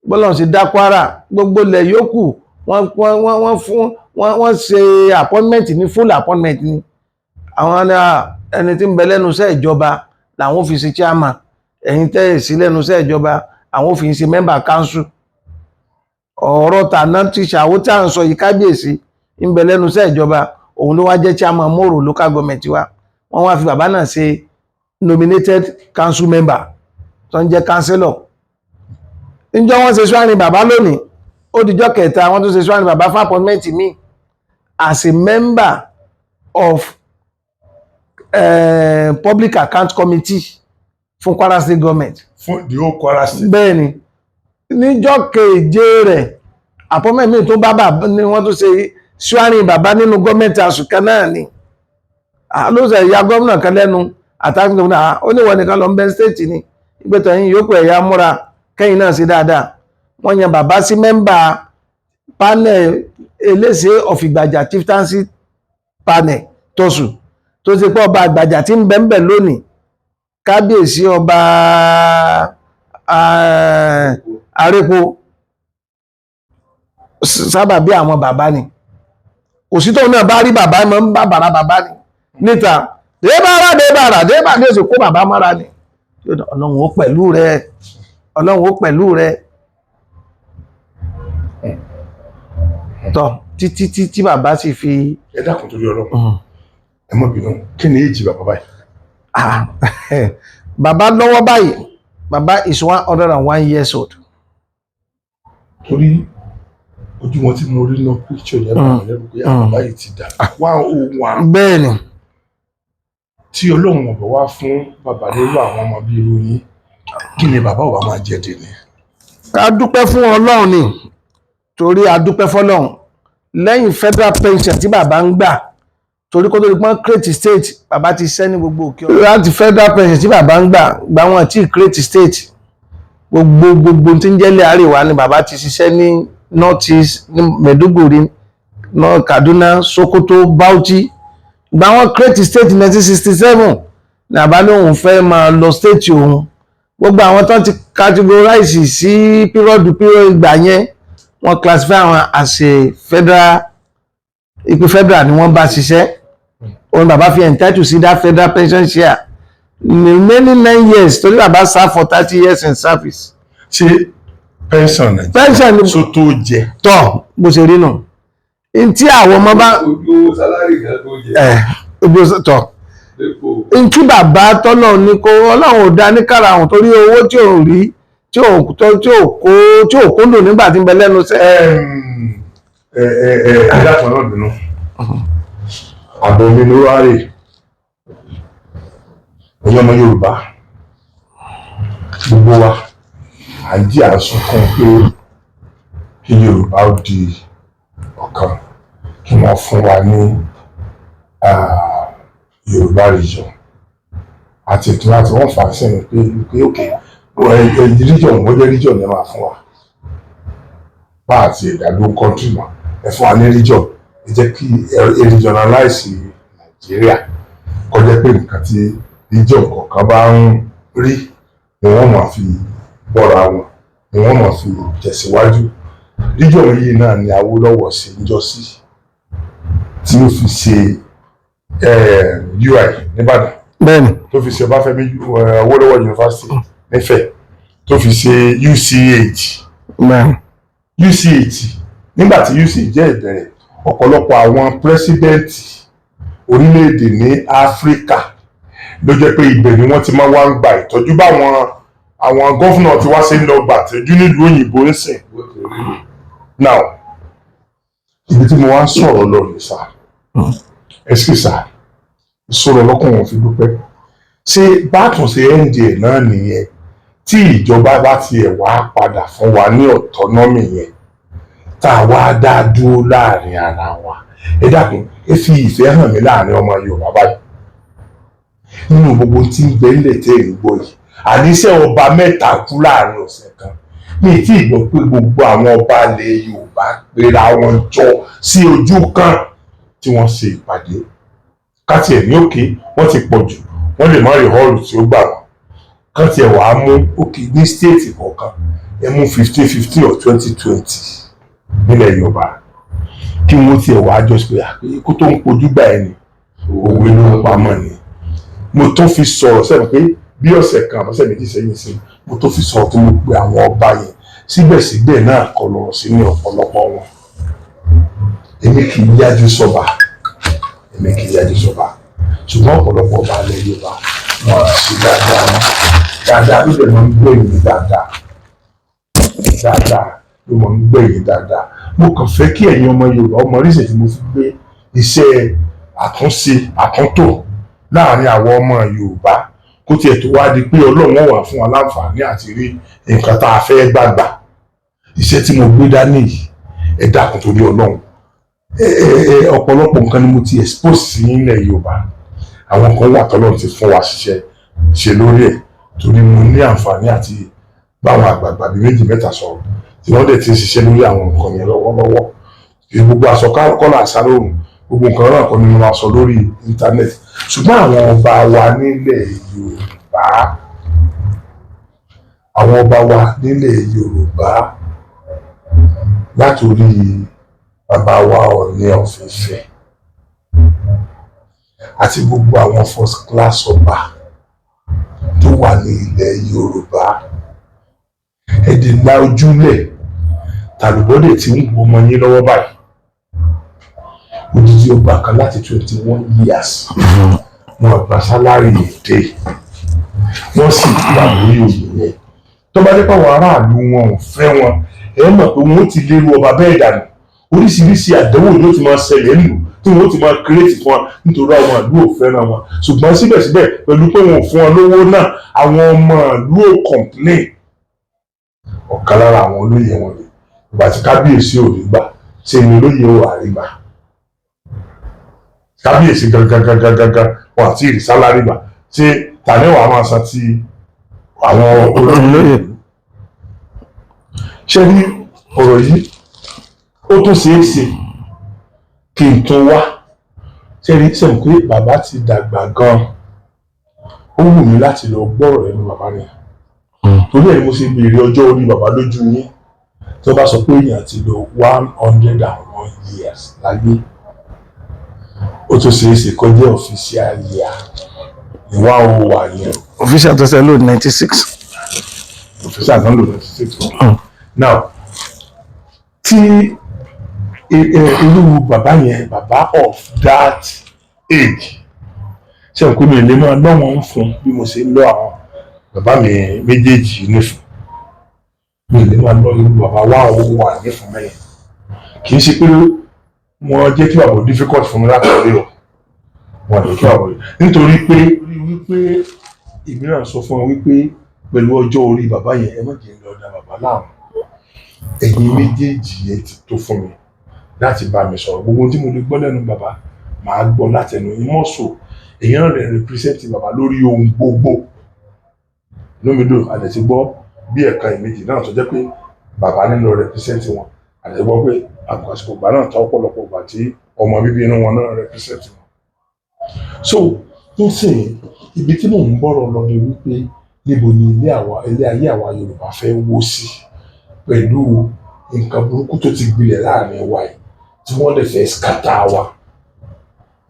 bọ́lọ̀ ṣe dá Kwara gbogbo ilẹ̀ yòókù wọ́n ṣe appointment ní full appointment ni. Àwọn ẹni tí ń bẹ lẹ́nu iṣẹ́ ìjọba làwọn fi ṣe chairman, ẹ̀yin tẹ́ sí lẹ́nu iṣẹ́ ìjọba àwọn fi ṣe member council. Ọ̀rọ̀ tàná ti ṣàwó tí à ń sọ yìí kábíyèsí ń bẹ lẹ́nu iṣẹ́ ìjọba òun ló wá jẹ́ chairman Moro local government wa. Wọ́n wá fi bàbá náà ṣe nominated council member tó ń jẹ́ councillor. Níjọ́ wọ́n ṣe swearing bàbá lónìí ó dijọ́ kẹta wọ́n tún ṣe swearing bàbá fún appointment mi as a member of public account committee fún Kwara State government. Fún the whole Kwara State. Bẹ́ẹ̀ni níjọ́ keje rẹ̀ appointment mi tó bá bàbá ni wọ́n tún ṣe swearing bàbá nínú gọ́ọ̀mẹ̀ntì àsùnkàn náà ni. Ló ṣe ìyá gómìnà kan lẹ́nu àtàkùn gómìnà ó ní ìwọ nìkan lọ ń bẹ state ni ìgbẹ́tọ̀ yín yòókù ẹ̀yà múra kẹ́yìn náà sí dáadáa. Wọ́n yan bàbá sí mẹ́mbà panel eléṣe of Ìgbàjà chieftaincy panel tọ́sù tó ti pọ̀ ọba Ìgbàjà tí ń bẹ́ńbẹ̀ lónìí kábíyèsí ọba Arépo sábàbí àwọn bàbá ni. Kò sí tóun náà bá rí bàbá mọ́ ń bá bàrà bàbá ni níta débàrà ní kó bàbá mọ́ra ni. Ọlọ́run ó pẹ̀lú rẹ Ọlọ́run ó pẹ̀lú rẹ tọ́ títí tí bàbá sì fi. Ẹ dákun torí Ọlọ́run ẹ mọ̀ bínú kí ni èjì bàbá báyìí. Bàbá lọ́wọ́ báyìí bàbá is 101 years old. Torí ojú wọn tí mo rí náà picture yẹn bá lẹ́rù pé bàbá yìí ti dà 101. Bẹ́ẹ̀ni. Tí Ọlọ́run ọ̀bọ̀ wá fún bàbá lérò àwọn ọmọ bíi irú yín kí ni bàbá ò bá máa jẹ dé ni. Ká dúpẹ́ fún Ọlọ́run ni torí a dúpẹ́ fọ́lọ́run lẹ́yìn federal pension tí bàbá ń gbà torí kó tó di pọ́n create state bàbá ti ṣẹ́ ní gbogbo òkè ọ̀rọ̀ láti federal pension tí bàbá ń gbà wọn tí create state gbogbo tí ń jẹ́lẹ̀ àríwá ni bàbá ti ṣiṣẹ́ ní north east ní Maiduguri north Kaduna Sokoto Bauchi gbà wọn create state 1967 ní bàbá lóhun fẹ́ máa lọ state òun gbogbo àwọn tó ti categorize sí period ìgbà yẹn wọ́n classify àwọn as a federal ìpè federal ni wọ́n bá ṣiṣẹ́ òun bàbá fi entitled sí that federal pension share remaining 9 years torí bàbá serve for 30 years in service. Ṣé pension Pension Nàìjíríà ni- so tó jẹ. tọ́ bó ṣe rí nù ntí àwọn ọmọ bá ojú sálárì kan tó jẹ ojú tọ́ lẹ́kọ̀ọ́. ntí bàbá tọ́lọ̀ ní kó ọlọ́run ò dá ní kára àwọn torí owó tí ò rí tí ò kúndùn nígbà tí ń bẹ lẹ́nu sẹ́. Adákan náà bínú àbọ̀ mi ló wá rè ẹ̀yin ọmọ Yorùbá gbogbo wa à ń jí àsùnkàn pé kí Yorùbá ó di ọ̀kan kí wọ́n fún wa ní Yorùbá region àti ètò láti wọ́n fà á sẹ́yìn pé òkè region wọ́n jẹ́ region yẹn máa fún wa bá àti ìdádó country mọ́ ẹ fún wa ní region ẹ jẹ́ kí regionalize Nàìjíríà kọjá pé nǹkan tí region kọ̀ọ̀kan bá ń rí ni wọ́n máa fi bọ́ra wọn ni wọ́n máa fi tẹ̀síwájú region yìí náà ni Awólọ́wọ̀ ṣe ń jọ sí tí ó fi ṣe UI nìbàdàn bẹ́ẹ̀ni tó fi ṣe Ọbáfẹ́mi Awólọ́wọ̀ University nífẹ̀ẹ́ tó fi ṣe UCH bẹ́ẹ̀ni UCH nígbà tí UCH jẹ́ ìbẹ̀rẹ̀ ọ̀pọ̀lọpọ̀ àwọn pírẹ́sídẹ́ǹtì orílẹ̀-èdè ní Áfíríkà ló jẹ́ pé ibẹ̀ ni wọ́n ti máa wá ń gba ìtọ́jú báwọn àwọn gọ́fúnà tí wá sí ń lọ gbà tẹ́jú nílùú òyìnbó ń sìn. Now ibi tí mo wá ń sọ̀rọ̀ lọ ní sá ẹ̀sìn sá ìṣòro ọlọ́kùnrin wọn fi dúpẹ́ ṣé báàtún ṣe NDA náà nìyẹn tí ìjọba bá tiẹ̀ wá padà fún wa ní autonomy yẹn tá a wá dá dúró láàrin ara wa ẹ dákun ẹ fi ìfẹ́ hàn mí láàrin ọmọ Yorùbá báyìí nínú gbogbo tí ń bẹ nílẹ̀ tẹ́ ẹ̀ ń gbọ́ yìí àníṣe ọba mẹ́ta kú láàrin ọ̀sẹ̀ kan ní tí ìgbọ́ pé gbogbo àwọn ọba ilẹ̀ Yorùbá pera wọn jọ sí ojú kan tí wọ́n ṣe ìpàdé káti ẹ̀ ní òkè wọ́n ti pọ̀ jù wọ́n lè má rí họ́ọ̀lù tí ó gbà wọ́n káti ẹ̀ wàá mú òkè ní stéètì kọ̀ọ̀kan ẹ mú 15 or 20 nílẹ̀ Yorùbá kí wọ́n tiẹ̀ wàá jọ pé ikú tó ń pojú gbà ẹ̀ ni òwe ló ń pamọ́ ni mo tó fi sọ̀rọ̀ sẹ́yìn pé bí ọ̀sẹ̀ kan àbọ̀sẹ̀ méjì sẹ́yìn sí mo tó fi sọ̀rọ̀ tó mo pe àwọn ọba yẹn síbẹ̀síbẹ̀ náà kọ lọ́rọ̀ sí ní ọ̀pọ̀lọpọ̀ wọn èmi kì í yájú sọ́ba ṣùgbọ́n ọ̀pọ̀lọpọ̀ ọba alẹ́ Yorùbá wọn sì dáadáa ló dẹ̀ máa ń gbẹ̀yìn dáadáa ló máa ń gbẹ̀yìn dáadáa mo kàn fẹ́ kí ẹ̀yin ọmọ Yorùbá ọmọ oríṣìí tí mo fi gbé iṣẹ́ àtúntò láàrin àwọn ọmọ Yorùbá kó tiẹ̀ tó wá di pé Ọlọ́run wà fún wa láǹfààní àti rí nǹkan tá a fẹ́ gbàgbà iṣẹ́ tí mo gbé dání yìí ẹ dákun torí Ọlọ́run ọ̀pọ̀lọpọ̀ nǹkan ni mo ti expose sí ilẹ̀ Yorùbá àwọn kan wà tọ́lọ́run ti fún wa ṣe lórí ẹ̀ torí mo ní àǹfààní àti báwọn àgbààgbà bíi méjì mẹ́ta sọ̀rọ̀ tí wọ́n dẹ̀ ti ń ṣiṣẹ́ lórí àwọn nǹkan yẹn lọ́wọ́lọ́wọ́ gbogbo aṣọ kọ́lá àṣà lóhùn gbogbo nǹkan náà kọ́ ni mo máa sọ lórí íńtánẹ́ẹ̀tì ṣùgbọ́n àwọn ọba wa nílẹ̀ Yorùbá látòrí bàbá wa Ọọ̀ni of Ifẹ̀ àti gbogbo àwọn first class ọba tó wà ní ilẹ̀ Yorùbá ẹ̀dẹ̀ ńlá ojúlẹ̀ tàlùbọ́dẹ̀ tí ń wo ọmọ yín lọ́wọ́ báyìí odidi ọba kan láti 21 years wọn àgbà sálárì èdè wọn sì wà lórí òye yẹn tó bá dé pàwọn aráàlú wọn ò fẹ́ wọn ẹ mọ̀ pé wọn ó ti lérú ọba bẹ́ẹ̀ dànù oríṣiríṣi àdánwò ló ti máa ṣẹlẹ̀ nù tí wọn ó ti máa kírètì fún wọn nítorí àwọn ìlú ò fẹ́ràn wọn ṣùgbọ́n síbẹ̀síbẹ̀ pẹ̀lú pé wọn ò fún wọn lówó náà àwọn ọmọ ìlú ò complain ọ̀kan lára àwọn olóyè wọn ni ìgbà tí kábíyèsí ò rí gbà ṣe ni olóyè ò àrígbà kábíyèsí gangan wọn àti ìrì sálárì gbà ṣé tàníwàá máa san ti àwọn olóyè ṣé ní ọ̀rọ̀ yìí ó tún ṣeé ṣe kí n tún wá ṣé ní sẹ́yìn pé bàbá ti dàgbà gan ó wù mí láti lọ gbọ́rọ̀ ẹnu bàbá rẹ̀ torí ẹ̀ ni mo ṣe béèrè ọjọ́ orí bàbá lójú yín tí wọ́n bá sọ pé èèyàn ti lò 101 years láyé ó tún ṣeé ṣe kọjá official year ìwà owó wà yẹn official tó ṣe lò 96 official kan lò 96 now tí irú bàbá yẹn bàbá of that age ṣe n kò mi lè máa lọ́ wọn fún bí mo ṣe ń lọ àwọn bàbá mi méjèèjì nífun mi lè máa lọ irú bàbá wa owó wà nífun mẹ́yìn kì í ṣe pé wọ́n jẹ́ kí bàbá difficult fún mi láti rí o wọ́n lè kí bàbá nítorí pé wípé ìmíràn sọ fún wọn wípé pẹ̀lú ọjọ́ orí bàbá yẹn ẹ má jẹ́ lọ da bàbá láàmú ẹ̀yin méjèèjì yẹn ti tó fún mi láti bá mi sọ̀rọ̀ gbogbo tí mo lè gbọ́ lẹ́nu bàbá màá gbọ́ látẹnu yín mọ́sọ̀ èèyàn rẹ̀ represent bàbá lórí ohun gbogbo lómìdó àlẹ́ ti gbọ́ bí ẹ̀ka ìméjì náà tó jẹ́ pé bàbá nínú represent wọn àlẹ́ gbọ́ pé àsìkò ìgbà náà tọ́ ọ̀pọ̀lọpọ̀ ìgbà tí ọmọ bíbí inú wọn náà represent wọn. So ń sìn ibi tí mò ń bọ̀rọ̀ lọ ni wípé níbo ni ilé ayé àwa Yorùbá fẹ́ wó sí pẹ̀lú nǹkan burúkú tó ti gbilẹ̀ láàrin wa yìí tí wọ́n lè fẹ́ skata wa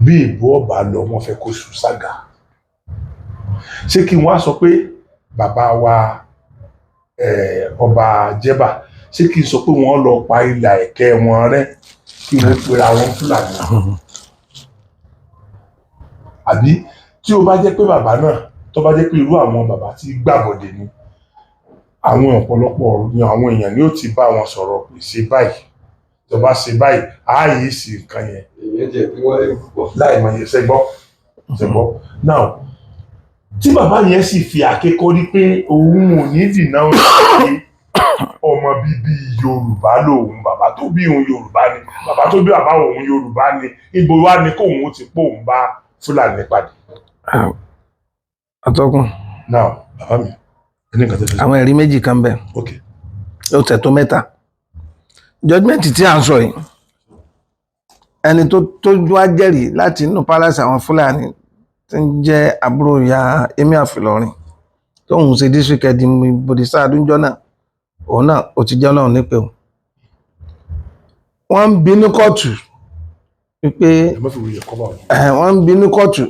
bí ìbú ọba lọ wọ́n fẹ́ kó sùn ságà ṣé kí wọ́n á sọ pé bàbá wa ọba Jẹ́bà ṣé kí n sọ pé wọ́n lọ pa ilà ẹ̀kẹ́ wọn rẹ́ kí wọ́n pera wọn Fúlàní àbí tí ó bá jẹ́ pé bàbá náà tó bá jẹ́ pé irú àwọn bàbá tí gbàbọ̀dé ni àwọn ọ̀pọ̀lọpọ̀ ni àwọn èèyàn ni ó ti bá wọn sọ̀rọ̀ pé ṣe báyìí tó bá ṣe báyìí ààyè sí nǹkan yẹn láì mọ̀ yẹn ṣẹgbọ́ now tí bàbá yẹn sì fi àkékọ́rí pé òun ò ní dìnnà òun ọmọ bíbí Yorùbá lòun bàbá tó bí òun Yorùbá ni bàbá tó bí bàbá òun Yorùbá ni ibo wá ni kóun ti pò ń bá Fúlàní pàdé. Atọ́kùn. now bàbá mi ẹni nǹkan tó fẹ́ sọ. àwọn ẹ̀rí méjì kan bẹ̀ ó tẹ̀ tó mẹ́ta judgment tí à ń sọ yìí ẹni tó wá jẹ́rìí láti inú palace àwọn Fúlàní tí ń jẹ́ àbúrò ìyá Emir Ìlọrin tóun ṣe district head Bòdìsá àdújọ́ náà òun náà ó ti jẹ́ Ọlọ́run nípè o wọ́n ń bínú kóòtù wípé wọ́n ń bínú kóòtù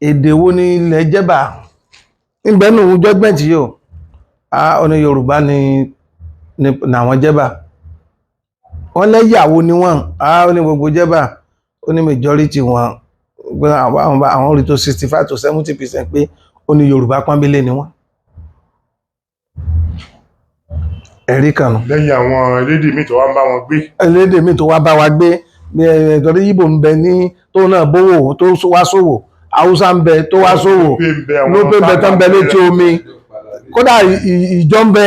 èdè wo ni ilẹ̀ Jẹ́bà nígbẹ́nu judgment yìí o ó ní Yorùbá ni àwọn Jẹ́bà wọ́n lẹ́yàwó ni wọ́n ó ní gbogbo Jẹ́bà ó ní majority wọn àwọn orí tó 65 to 70% pé ó ní Yorùbá pọ́nbélé ni wọ́n ẹ̀rí kan nù. lẹ́yìn àwọn elédè míì tó wá ń bá wọn gbé. elédè míì tó wá bá wa gbé torí Ìgbò ń bẹ ní tó náà bówó tó wá sówò Haúsá ń bẹ tó wá sówò lópé ń bẹ tó ń bẹ létí omi kódà ìjọ ń bẹ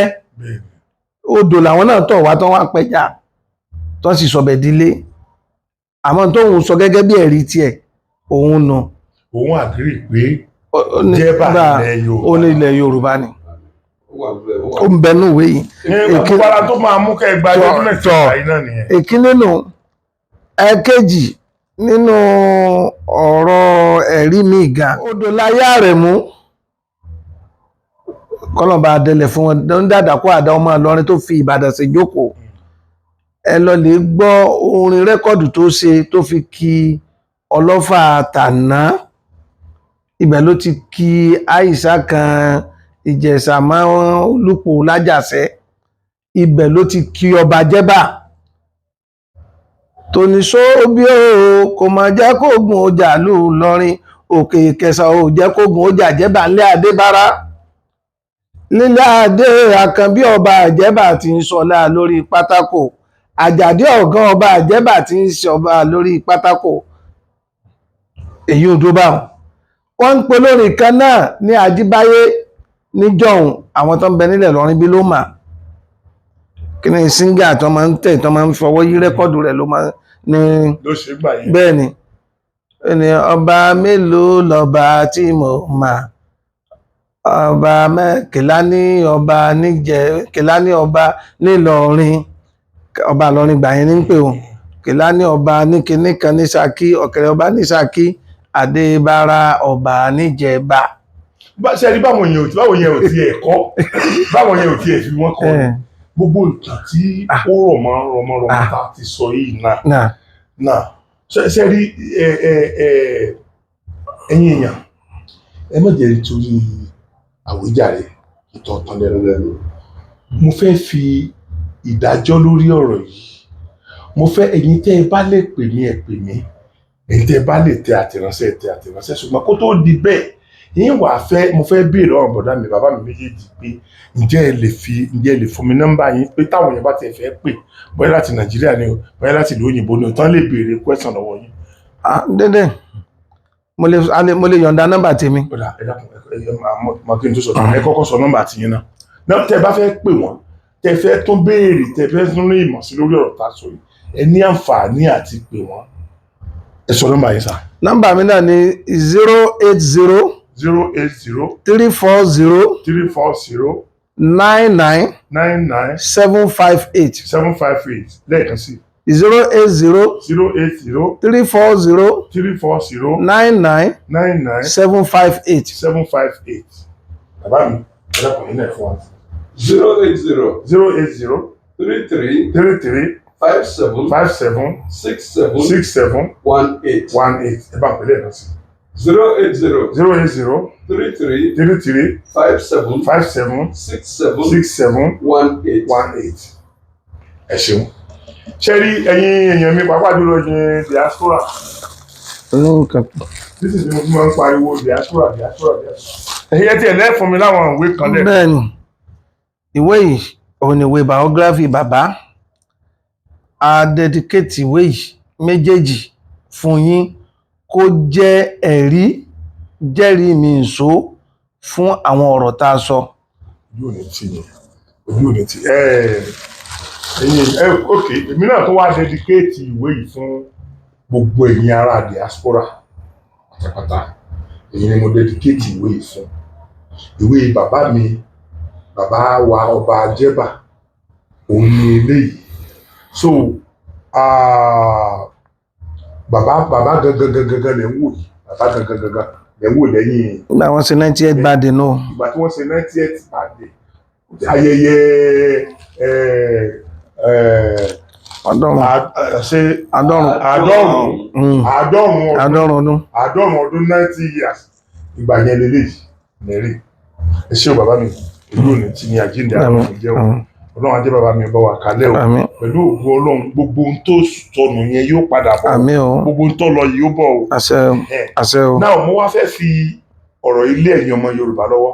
odò làwọn náà tọ̀ wá tó wá pẹja tó sì sọbẹ̀ dílé àmọ́ tóun sọ gẹ́gẹ́ bí ẹ̀rí tiẹ̀ òun nù. òun àgírí pé Jẹ́bà ilẹ̀ Yorùbá ni ó ń bẹnu ìwé yìí. ìpara tó máa mú kẹ́ ẹ gba judgment àyè náà nìyẹn. èkíní nù ẹ̀kejì nínú ọ̀rọ̀ ẹ̀rí mi ga odò láyé rẹ̀ mú kọ́lọ̀bà adẹ́lẹ̀ fún wọn tó ń dàdàkú àdá ọmọ Ìlọrin tó fi Ìbàdàn sí jókòó ẹ lọ lè gbọ́ orin rẹ́kọ̀dù tó ṣe tó fi kí Ọlọ́fà tàná ibẹ̀ ló ti kí Àìṣà kan Ìjẹ̀ṣà máa Olúpò lájàṣẹ́ ibẹ̀ ló ti kí ọba Jẹ́bà tòníṣó bí o kò máa jẹ́ kógun ọjà lù lọrin òkè Ìkẹsà ò jẹ́ kógun ọjà Jẹ́bà ńlẹ̀ Adébára lílẹ̀ adé Àkànbí ọba Àjẹ́bà ti ń sọlá lórí pátákò Àjàdí ọ̀gán ọba Àjẹ́bà ti ń sọba lórí pátákò èyí ò dúbà wọ́n ń pe lórí kan náà ní Àjíbáyé níjọ́hun àwọn tó ń bẹ nílẹ̀ lọ́rin bí ló mà kí ni síngà tó máa ń tẹ̀ tó máa ń fọwọ́ yí rẹ́kọ́ọ̀dù rẹ̀ ló máa ní bẹ́ẹ̀ ni ẹni ọba mélòó lọ́ba tí mo mà ọba Kèlání ọba Kèlání ọba nílọrin ọba Ìlọrin gbà yẹn ní pé o Kèlání ọba ní kinní kan ní Ṣakí Ọ̀kẹ̀rẹ̀ ọba ní Ṣakí Adébára ọba níjẹ̀bà. ṣe rí báwọn yẹn ò tiẹ̀ kọ́ báwọn yẹn ò tiẹ̀ fi wọ́n kọ́ gbogbo ìtàn tí ó rọ̀mọ́ tá a ti sọ yìí náà ṣe rí ẹ̀yin èèyàn ẹ má jẹ́ nítorí àwíjàre ìtàn tán lẹ́nu mo fẹ́ fi ìdájọ́ lórí ọ̀rọ̀ yìí, mo fẹ́ ẹ̀yin tẹ́ ẹ bá lè pè mí ẹ pè mí, ẹ̀yin tẹ́ ẹ bá lè tẹ àtẹ̀ránṣẹ́ ṣùgbọ́n kó tó di bẹ́ẹ̀ yín wà fẹ́ mo fẹ́ béèrè ọ̀rọ̀ bọ̀dá mi bàbá mi méjèèjì pé ǹjẹ́ ẹ lè fún mi nọ́mbà yín pé táwọn yẹn bá tiẹ̀ fẹ́ pè bóyá láti Nàìjíríà ni o bóyá láti ìlú òyìnbó ni o tán lè béèrè question lọ́wọ́ yín. dédé mo lè yọ̀ǹda nọ́mbà tèmi. ẹ dákun máa kí n tó sọ ẹ kọ́kọ́ sọ nọ́mbà tiyín náà tẹ́ bá fẹ́ pè wọ́n tẹ́ fẹ́ tún béèrè tẹ́ fẹ́ tún ní ìmọ̀ sí lórí ọ̀rọ̀ tá a sọ yìí ẹ ní àǹfààní àti pè wọ́n ẹ sọ nọ́mbà yín sá. nọ́mbà mi náà ni 080 340 99 758 lẹ́ẹ̀kan sí 080 340 99 758. bàbá mi ẹ dákun yín náà fún wa. 080 33 57 67 18 ẹ bá pẹ̀lẹ́ náà sí. 080 33 57 67 18. ẹ ṣeun ṣe rí ẹ̀yin èèyàn mi pàápàá jùlọ ní diaspora títí tí mo fi máa ń pariwo diaspora ẹ̀yẹ tí ẹ̀ lẹ́fún mi láwọn ìwé kan lẹ́ẹ̀kan. bẹ́ẹ̀ni ìwé yìí òun ni ìwé biography bàbá a dedicate ìwé yìí méjèèjì fún yín kó jẹ́ ẹ̀rí jẹ́rìí mi ìṣó fún àwọn ọ̀rọ̀ tá a sọ. ojú ò ní tì ok èmi náà tó wá dedicate ìwé yìí fún gbogbo ẹ̀yin ará diaspora pátápátá èyí ni mo dedicate ìwé yìí fún ìwé bàbá mi bàbá wa ọba Jẹ́bà òun ni eléyìí so bàbá gangan lè ń wò yìí bàbá gangan lè ń wò lẹ́yìn. nígbà wọ́n ṣe 90th birthday náà. ìgbà tí wọ́n ṣe 90th birthday ayẹyẹ àádọ́rùn ọdún 90 years ìgbà yẹn lélẹ́yìí nẹ́rì ẹ ṣé o bàbá mi ìlú òní tí ní àjíǹde àwọn ìjẹ́ o ọlọ́run ajẹ́ bàbá mi bá wà kálẹ̀ o pẹ̀lú ògùn ọlọ́run gbogbo ohun tó sọnù yẹn yóò padà bọ̀ gbogbo ohun tó lọ yìí ó bọ̀ o. àṣẹ o. náà mo wá fẹ́ fi ọ̀rọ̀ ilé ẹ̀yin ọmọ Yorùbá lọ́wọ́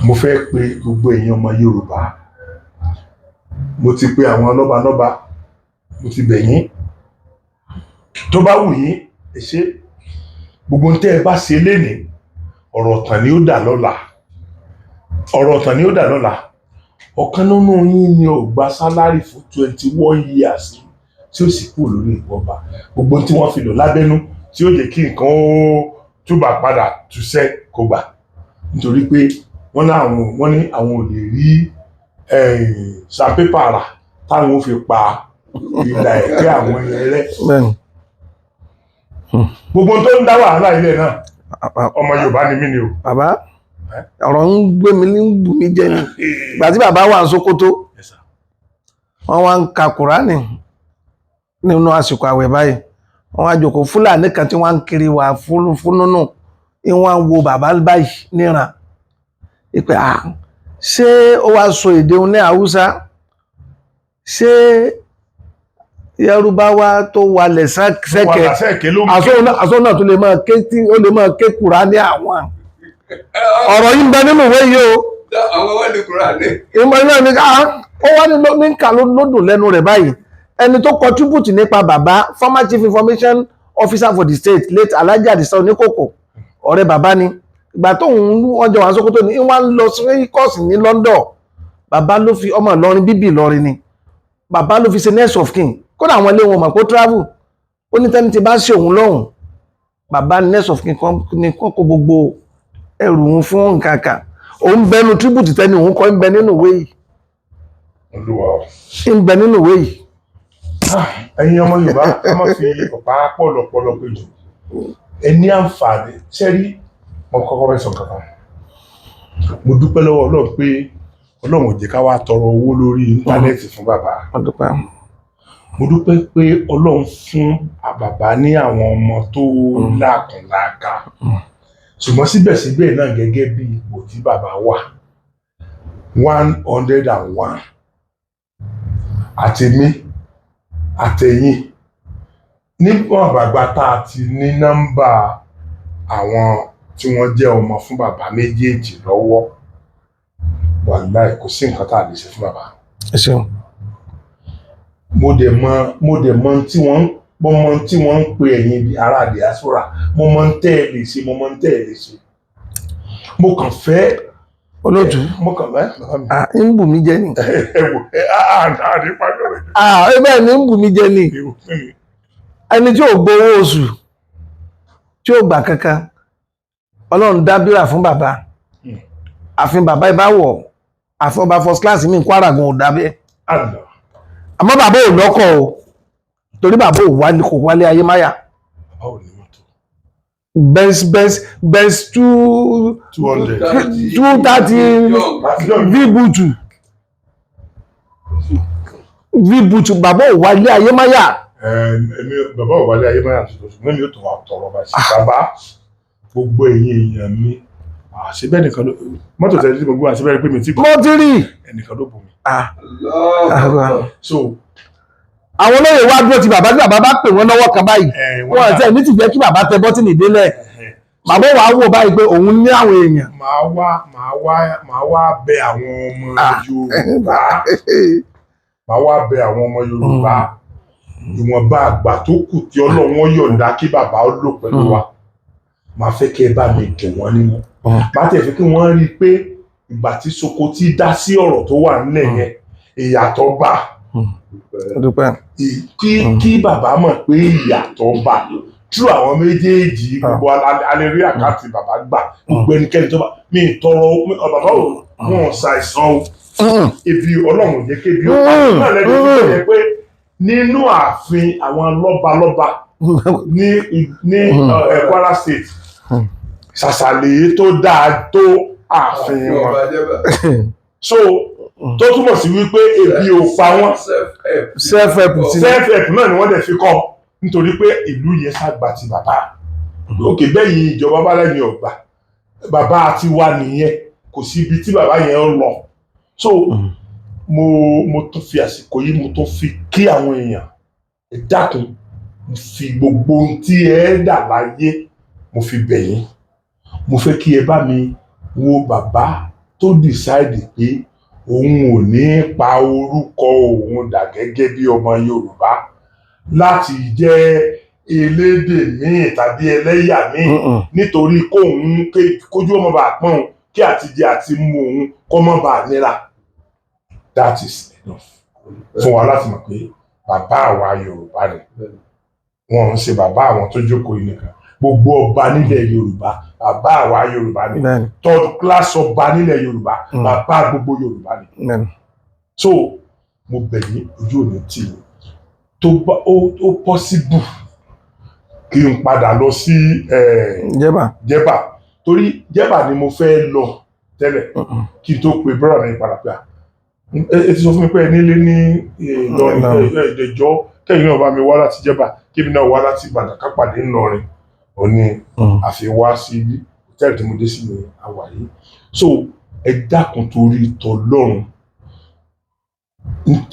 mo fẹ́ pe gbogbo ẹ̀yin ọmọ Yorùbá mo ti pe àwọn lọ́balọ́ba mo ti bẹ̀ yín tó bá wù yín ẹ ṣe gbogbo ohun tẹ́ ẹ bá ṣe lénìí ọ̀rọ̀ ọ̀tàn ni ó dà lọ́la ọ̀kan nínú yín ni ó gba sálárì fún 21 years tí ó sì kú lórí ìwọ̀nba gbogbo tí wọ́n fi lò lábẹ́nú tí ó jẹ́ kí nǹkan ó túbà padà túṣẹ́ kó gbà nítorí pé wọ́n ní àwọn ò lè rí sàpépà rà táwọn ó fi pa ìlà ẹ̀kẹ́ àwọn ẹrẹ́ gbogbo tó ń dá wàhálà ilẹ̀ náà ọmọ Yorùbá ni mí ni o. bàbá ọ̀rọ̀ ń gbé mi ní bù mí jẹ́ ni ìgbà tí bàbá wà ní Sókótó wọ́n wá ń ka Kùránì nínú àsìkò àwẹ̀ báyìí wọ́n wá jókòó Fúlàní kan tí wọ́n ń kiri wà fúnnúnú ìwọ̀n wo bàbá báyìí níran ìpè ṣé ó wá sọ èdè ní Haúsá ṣé Yorùbá tó walẹ̀ sẹ́kẹ̀ àṣọ náà tó lè máa ké Kùránì àwọn ọ̀rọ̀ yìí ń bẹ nínú ìwé yìí o. àwọn wọ́n ní Kùránì. ìmọ̀ iná ni ó wá ní nǹka lódùn lẹ́nu rẹ̀ báyìí ẹni tó contribute nípa bàbá former chief information officer for the state late Alhaji Adisa Oníkòkò ọ̀rẹ́ bàbá ni ìgbà tó wọ́n jọ wà Sókótó ni wọ́n lọ sí kọ́ọ̀sì ní London bàbá ló fi ọmọ Ìlọrin bíbí Ìlọrin ni bàbá ló fi ṣe next of kin kódà àwọn ilé wọn mọ̀ kó travel ó ní tẹ́ni ti bá ṣe òun lọ́hùn bàbá next of kin ní kọ́kọ́ gbogbo ẹrù òun fún nǹkan kan òun bẹnu tribute tẹ́ni òun kọ́ ń bẹ nínú ìwé yìí ń bẹ nínú ìwé yìí. ẹ̀yin ọmọ Yorùbá ká má fi ọ̀pá pọ̀lọpọ̀lọ péjọ ẹ ní àǹfààní ṣẹ́rí mo kọ́kọ́ fẹ́ sọ kankan mo dúpẹ́ lọ́wọ́ Ọlọ́run pé Ọlọ́run ò jẹ́ ká wá tọrọ owó lórí íńtánẹ́ẹ̀tì fún bàbá mo dúpẹ́ pé Ọlọ́run fún bàbá ní àwọn ọmọ tó láàkànláàkà ṣùgbọ́n síbẹ̀síbẹ̀ náà gẹ́gẹ́ bí ipò tí bàbá wà 101 àtèmi àtẹ̀yìn nígbà àgbàgbà tá a ti ní nọ́mbà àwọn tí wọ́n jẹ́ ọmọ fún bàbá méjèèjì lọ́wọ́ wàláì kò sí nǹkan tá a lè ṣe fún bàbá. ẹ ṣeun. mo dẹ̀ mọ tí wọ́n ń pe ẹ̀yin ará diaspora mo mọ ń tẹ́ ẹ lè ṣe mo mọ ń tẹ́ ẹ lè ṣe. mo kàn fẹ́ olóòtú mo kàn fẹ́ ń bù mí jẹ ni. ẹ wò àdìpájọ rẹ. ẹ bẹ́ẹ̀ ni ń bù mí jẹ ni ẹni tí ò gbowó oṣù tí ò gbà kankan ọlọ́run dábìrà fún bàbá àfin bàbá ibà wọ̀ àfin ọba first class mi Kwara gan ò dábẹ́ àmọ́ bàbá ò lọ́kọ̀ o torí bàbá kò wálé ayé máyà best 230 v-butu bàbá ò wálé ayé máyà. Èmi bàbá ò wálé ayé máyà tuntun ṣùgbọ́n mi ò tó wà tọrọ bá ṣe bàbá gbogbo ẹ̀yin èèyàn mi àṣebẹ́ nìkan ló mọ́tò tẹ̀lé tí gbogbo àṣebẹ́ pé mi ti mo ti rí ẹnìkan ló bù mí. So àwọn olóyè wá dúró ti bàbá tí bàbá bá pè wọ́n lọ́wọ́ kan báyìí wọ́n ẹ̀ tẹ́ ní ti jẹ́ kí bàbá tẹ bọ́tìnì délẹ̀ bàbá wàá wò báyìí pé òun ní àwọn èèyàn. màá wá bẹ àwọn ọmọ Yorùbá màá wá bẹ àwọn ọmọ Yorùbá ìwọ̀nba àgbà tó kù tí Ọlọ́run yọ̀ǹda kí bàbá ó lò pẹ̀lú wa màá fẹ́ kí ẹ bá mi dùn wọ́n nínú bá tẹ̀ fẹ́ kí wọ́n rí i pé ìgbà tí Sokoti dá sí ọ̀rọ̀ tó wà nílẹ̀ yẹn ìyàtọ̀ bá kí bàbá mọ̀ pé ìyàtọ̀ bá tú àwọn méjèèjì gbogbo alẹ́ rí àkáǹtì bàbá gbà gbogbo ẹnikẹ́ni tó bá mi tọrọ bàbá ò wọn ṣàìsàn o ebi Ọlọ́run jẹ́ kébi ó pa náà lẹ́nu tó yẹ pé nínú ààfin àwọn lọ́balọ́ba ní Kwara State ṣàṣàlẹ̀ tó dáa tó ààfin wọn so tó túmọ̀ sí wípé ebi ò pa wọ́n self-help náà ni wọ́n dẹ̀ fi kọ́ nítorí pé ìlú yẹn ṣàgbà ti bàbá òkè bẹ́yìn ìjọba bá lẹ́yìn ọ̀gbà bàbá àti wa nìyẹn kò sí ibi tí bàbá yẹn ń lọ so mo tún fi àsìkò yìí mo tún fi kí àwọn èèyàn ẹ dákun mo fi gbogbo ohun tí ẹ dà láyé mo fi bẹ̀ yín mo fẹ́ kí ẹ bá mi wo bàbá tó decide pé òun ò ní pa orúkọ òun dà gẹ́gẹ́ bí ọmọ Yorùbá láti jẹ́ elédè míì tàbí ẹlẹ́yà míì nítorí kójú ọmọ bá pọ́n òun kí àtijẹ àti mú òun kọ́ mọ́ bá nira that is enough fún wa láti mọ̀ pé bàbá àwa Yorùbá ni wọn ń ṣe bàbá àwọn tó jókòó yìí nìkan gbogbo ọba nílẹ̀ Yorùbá bàbá àwa Yorùbá ni third class ọba nílẹ̀ Yorùbá bàbá gbogbo Yorùbá ni so mo bẹ̀ yín ojú òní tì mí tó bá ó possible kí n padà lọ sí Jẹ́bà torí Jẹ́bà ni mo fẹ́ lọ tẹ́lẹ̀ kí n tó pe brother mi padà pé ẹ ti sọ fún mi pé ẹ nílé ní ìdẹjọ́ kẹ́yìn náà bá mi wá láti Jẹ́bà kí mi náà wá láti Ìbàdàn ká pàdé ńlọrin ó ní àfi wá sí hòtẹ́ẹ̀lì tí mo dé sí ní àwà yìí so ẹ dákun torí tọlọ́run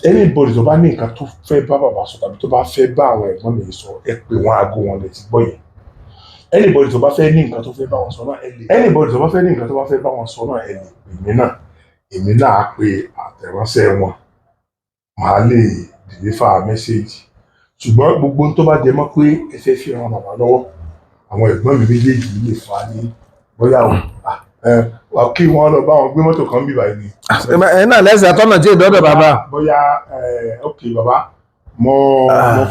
anybody tó bá ní nǹkan tó fẹ́ bá bàbá sọ tàbí tó bá fẹ́ bá àwọn ẹ̀gbọ́n mi sọ ẹ pè wọ́n aago wọn lè ti gbọ́ yẹn anybody tó bá fẹ́ ní nǹkan tó fẹ́ bá wọn sọ náà ẹ lè anybody tó bá fẹ́ ní nǹkan tó bá fẹ́ bá wọn sọ náà ẹ lè pè mí náà èmi náà á pe àtẹ̀ránṣẹ́ wọn màá lè deliver message ṣùgbọ́n gbogbo tó bá jẹ mọ́ pé ẹ fẹ́ fi ran bàbá lọ́wọ́ àwọn ẹ̀gbọ́n mi méjèèjì lè fà á ní bóyá kí wọ́n lọ bá wọn gbé mọ́tò kan bí báyìí ni. ẹ náà lẹ́sẹ̀ tọ́nà tí ìdọ́dọ̀ bàbá. bóyá ok bàbá mo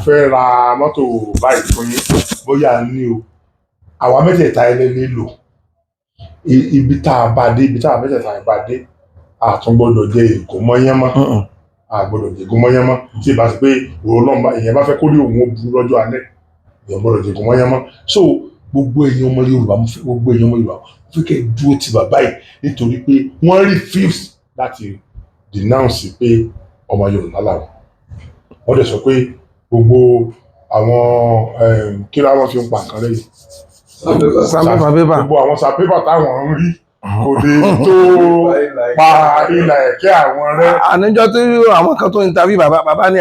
fẹ́ ra mọ́tò báyìí fún yín bóyá ní o àwa mẹ́tẹ̀ẹ̀ta ẹlẹ́lẹ́ lò ibi tá a bá dé ibi tá a mẹ́tẹ̀ẹ̀ta bá dé àtúngbọ́dọ̀ jẹ èkó mọ́yán mọ́ àgbọ́dọ̀ jẹ èkó mọ́yán mọ́ tí ìbá sí pé òun náà èèyàn bá fẹ́ kó rí òun ó burú lọ́jọ́ alẹ́ èèyàn gbọ́dọ̀ jẹ èkó mọ́yán mọ́ so gbogbo èèyàn ọmọ Yorùbá gbogbo èèyàn ọmọ Yorùbá mo fẹ́ kẹ́ dúró ti bàbá yìí nítorí pé wọ́n refuse láti denounce pé ọmọ Yorùbá làwọn wọ́n dẹ̀ sọ pé gbogbo àwọn kí láwọn fi ń pa nǹkan lẹ́yìn sandpaper gbogbo àwọn sandpaper táwọn ń rí kò lè tó pa ìlà ẹ̀kẹ́ àwọn rẹ́. àníjọ́ tí àwọn kan tó ń tàbí bàbá ní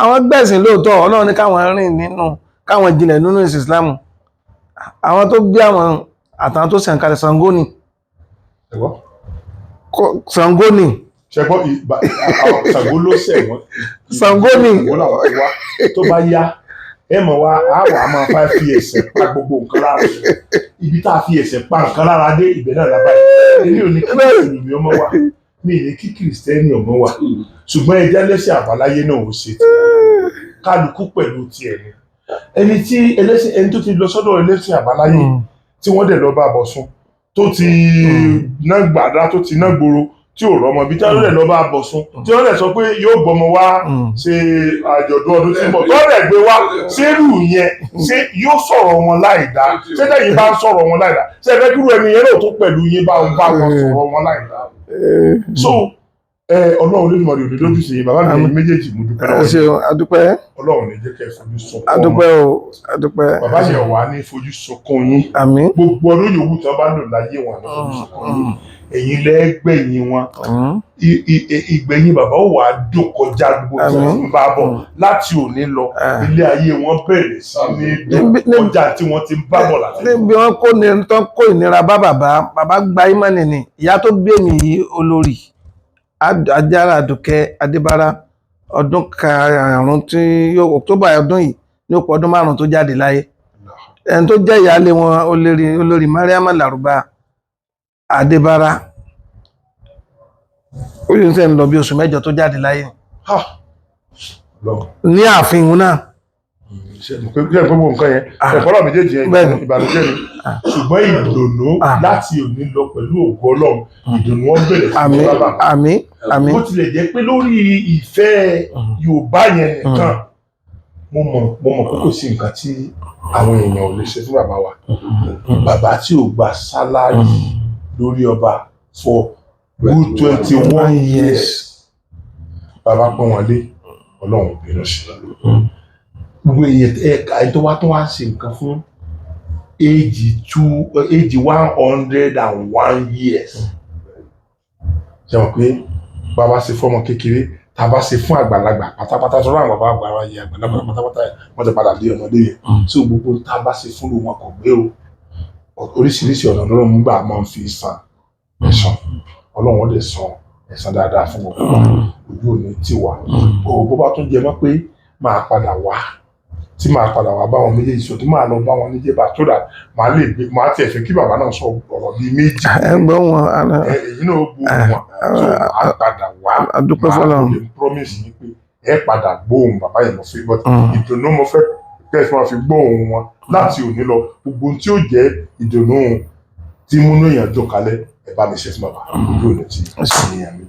àwọn gbẹ̀sìn lóòótọ́ Ọlọ́run ní káwọn rìn nínú káwọn jinlẹ̀ nínú ìsìn Islam àwọn tó gbé àwọn àtàwọn tó sẹ̀ǹkalẹ̀ Ṣàngó ni Ṣàngó ni ṣẹgbọ́n Ṣàngó ló sẹ̀wọ́n Ṣàngó ni tó bá yá ẹ mọ̀ wá àwọ̀ àmọ́ fi ẹsẹ̀ pa gbogbo nǹkan lára ibi tá a fi ẹsẹ̀ pa nǹkan lára dé ibẹ̀ náà lábàá èmi ò ní kí mùsùlùmí ọmọ wa mi ì ní kí kìrìsìtẹ́nì ọmọ wa ṣùgbọ́n ẹjẹ́ lẹ́sìn àbáláyé náà ò ṣe tí kálukú pẹ̀lú tiẹ̀ ni ẹni tó ti lọ sọ́dọ̀ ẹlẹ́sìn àbáláyé tí wọ́n dẹ̀ lọ bá bọ̀ sùn tó ti ná gbàdá tó ti ná gbòòrò tí ò rọmọ bí tí wọ́n lè lọ bá bọ̀ sún tí wọ́n lè sọ pé yóò gbọmọ wá ṣe àjọ̀dún ọdún tí ń bọ̀ tó lè gbé wá sẹ́rù yẹn ṣé yóò sọ̀rọ̀ wọn láì dá ṣé tẹ̀yìn bá ń sọ̀rọ̀ wọn láì dá ṣé ẹgbẹ́ dúró ẹni yẹn náà tó pẹ̀lú yín bá wọn sọ̀rọ̀ wọn láì dá. so Ọlọ́run lè mọ̀ ní òde lójú sí yín bàbá mi méjèèjì mo dúpẹ́ lọ́wọ́ adúpẹ́ Ọlọ́run ní jẹ́ kẹ́ fojú sunkún adúpẹ́ o adúpẹ́ bàbá yẹn wà ní fojú sunkún yín àmín gbogbo ọdún yòówù tí wọ́n bá lò láyé wọn ní fojú sunkún yín ẹ̀yin lẹ́gbẹ̀yìn wọn ìgbẹ̀yìn bàbá wà á dùn kọjá gbogbo tí wọ́n bá bọ̀ láti òní lọ ilé ayé wọn bẹ̀rẹ̀ sí ní dùn kọjá tí wọ́n ti ń bá bọ̀ láti. níbi wọn kó ìnira bá bàbá gba ìmọ̀nì ni ìyá tó gbé mi yìí olórí Ajára Àdùkẹ́ Adébárà ọdún karùn-ún tí October ọdún yìí ní òpó ọdún 5 tó jáde láyé ẹni tó jẹ́ ìyáálé wọn olórí Mariam Lárúbá Adébárà ó yìí ń sẹ́ ń lọ bí oṣù 8 tó jáde láyé ní ààfin òun náà. gbogbo nǹkan yẹn ẹ̀fọ́lọ́ méjèèjì yẹn ìbànújẹ́ ni ṣùgbọ́n ìdùnnú láti òní lọ pẹ̀lú ògo Ọlọ́run ìdùnnú wọn bẹ̀rẹ̀ sí bàbá àmín àmín. bó tilẹ̀ jẹ́ pé lórí ìfẹ́ Yorùbá yẹn nìkan mo mọ̀ pé kò sí nǹkan tí àwọn èèyàn ò lè ṣe fún bàbá wa bàbá tí ò gba sálárì lórí ọba for good 21 years bàbá pọ́n wọn lé Ọlọ́run bínú sí gbogbo èyí tó wá ṣe nǹkan fún éjì 101 years ṣe mọ̀ pé bàbá ṣe fọ́mọ kékeré tàbá ṣe fún àgbàlagbà pátápátá tó ráwọn bàbá àgbà yẹ àgbàlagbà pátápátá wọ́n ti padà dé ọmọdé yẹn tí gbogbo tàbá ṣe fún wọn kò gbé o oríṣiríṣi ọ̀nà lọ́rọ̀ mú gbà máa ń fi san ẹ̀san Ọlọ́run lè san ẹ̀san dáadáa fún gbogbo ojú òní tiwa bó bá tún jẹ mọ́ pé máa padà wá bá wọn méjèèjì sọ tí máa lọ bá wọn níjẹba tó dà máa tiẹ̀ fẹ́ kí bàbá náà sọ ọ̀rọ̀ bíi méjì ẹgbẹ́ wọn èyí náà bu wọn tó máa padà wá adúpẹ́ fọlọ́ máa lè promise yìí pé ẹ padà gbóhùn bàbá yẹn lọ fi but ìdùnnú mo fẹ́ kẹ́sì máa fi gbóhùn wọn láti òní lọ gbogbo tí ó jẹ́ ìdùnnú tí múnú èèyàn jọ kalẹ̀ ẹ bá mi ṣe fún bàbá ojú òní tí èèyàn mi.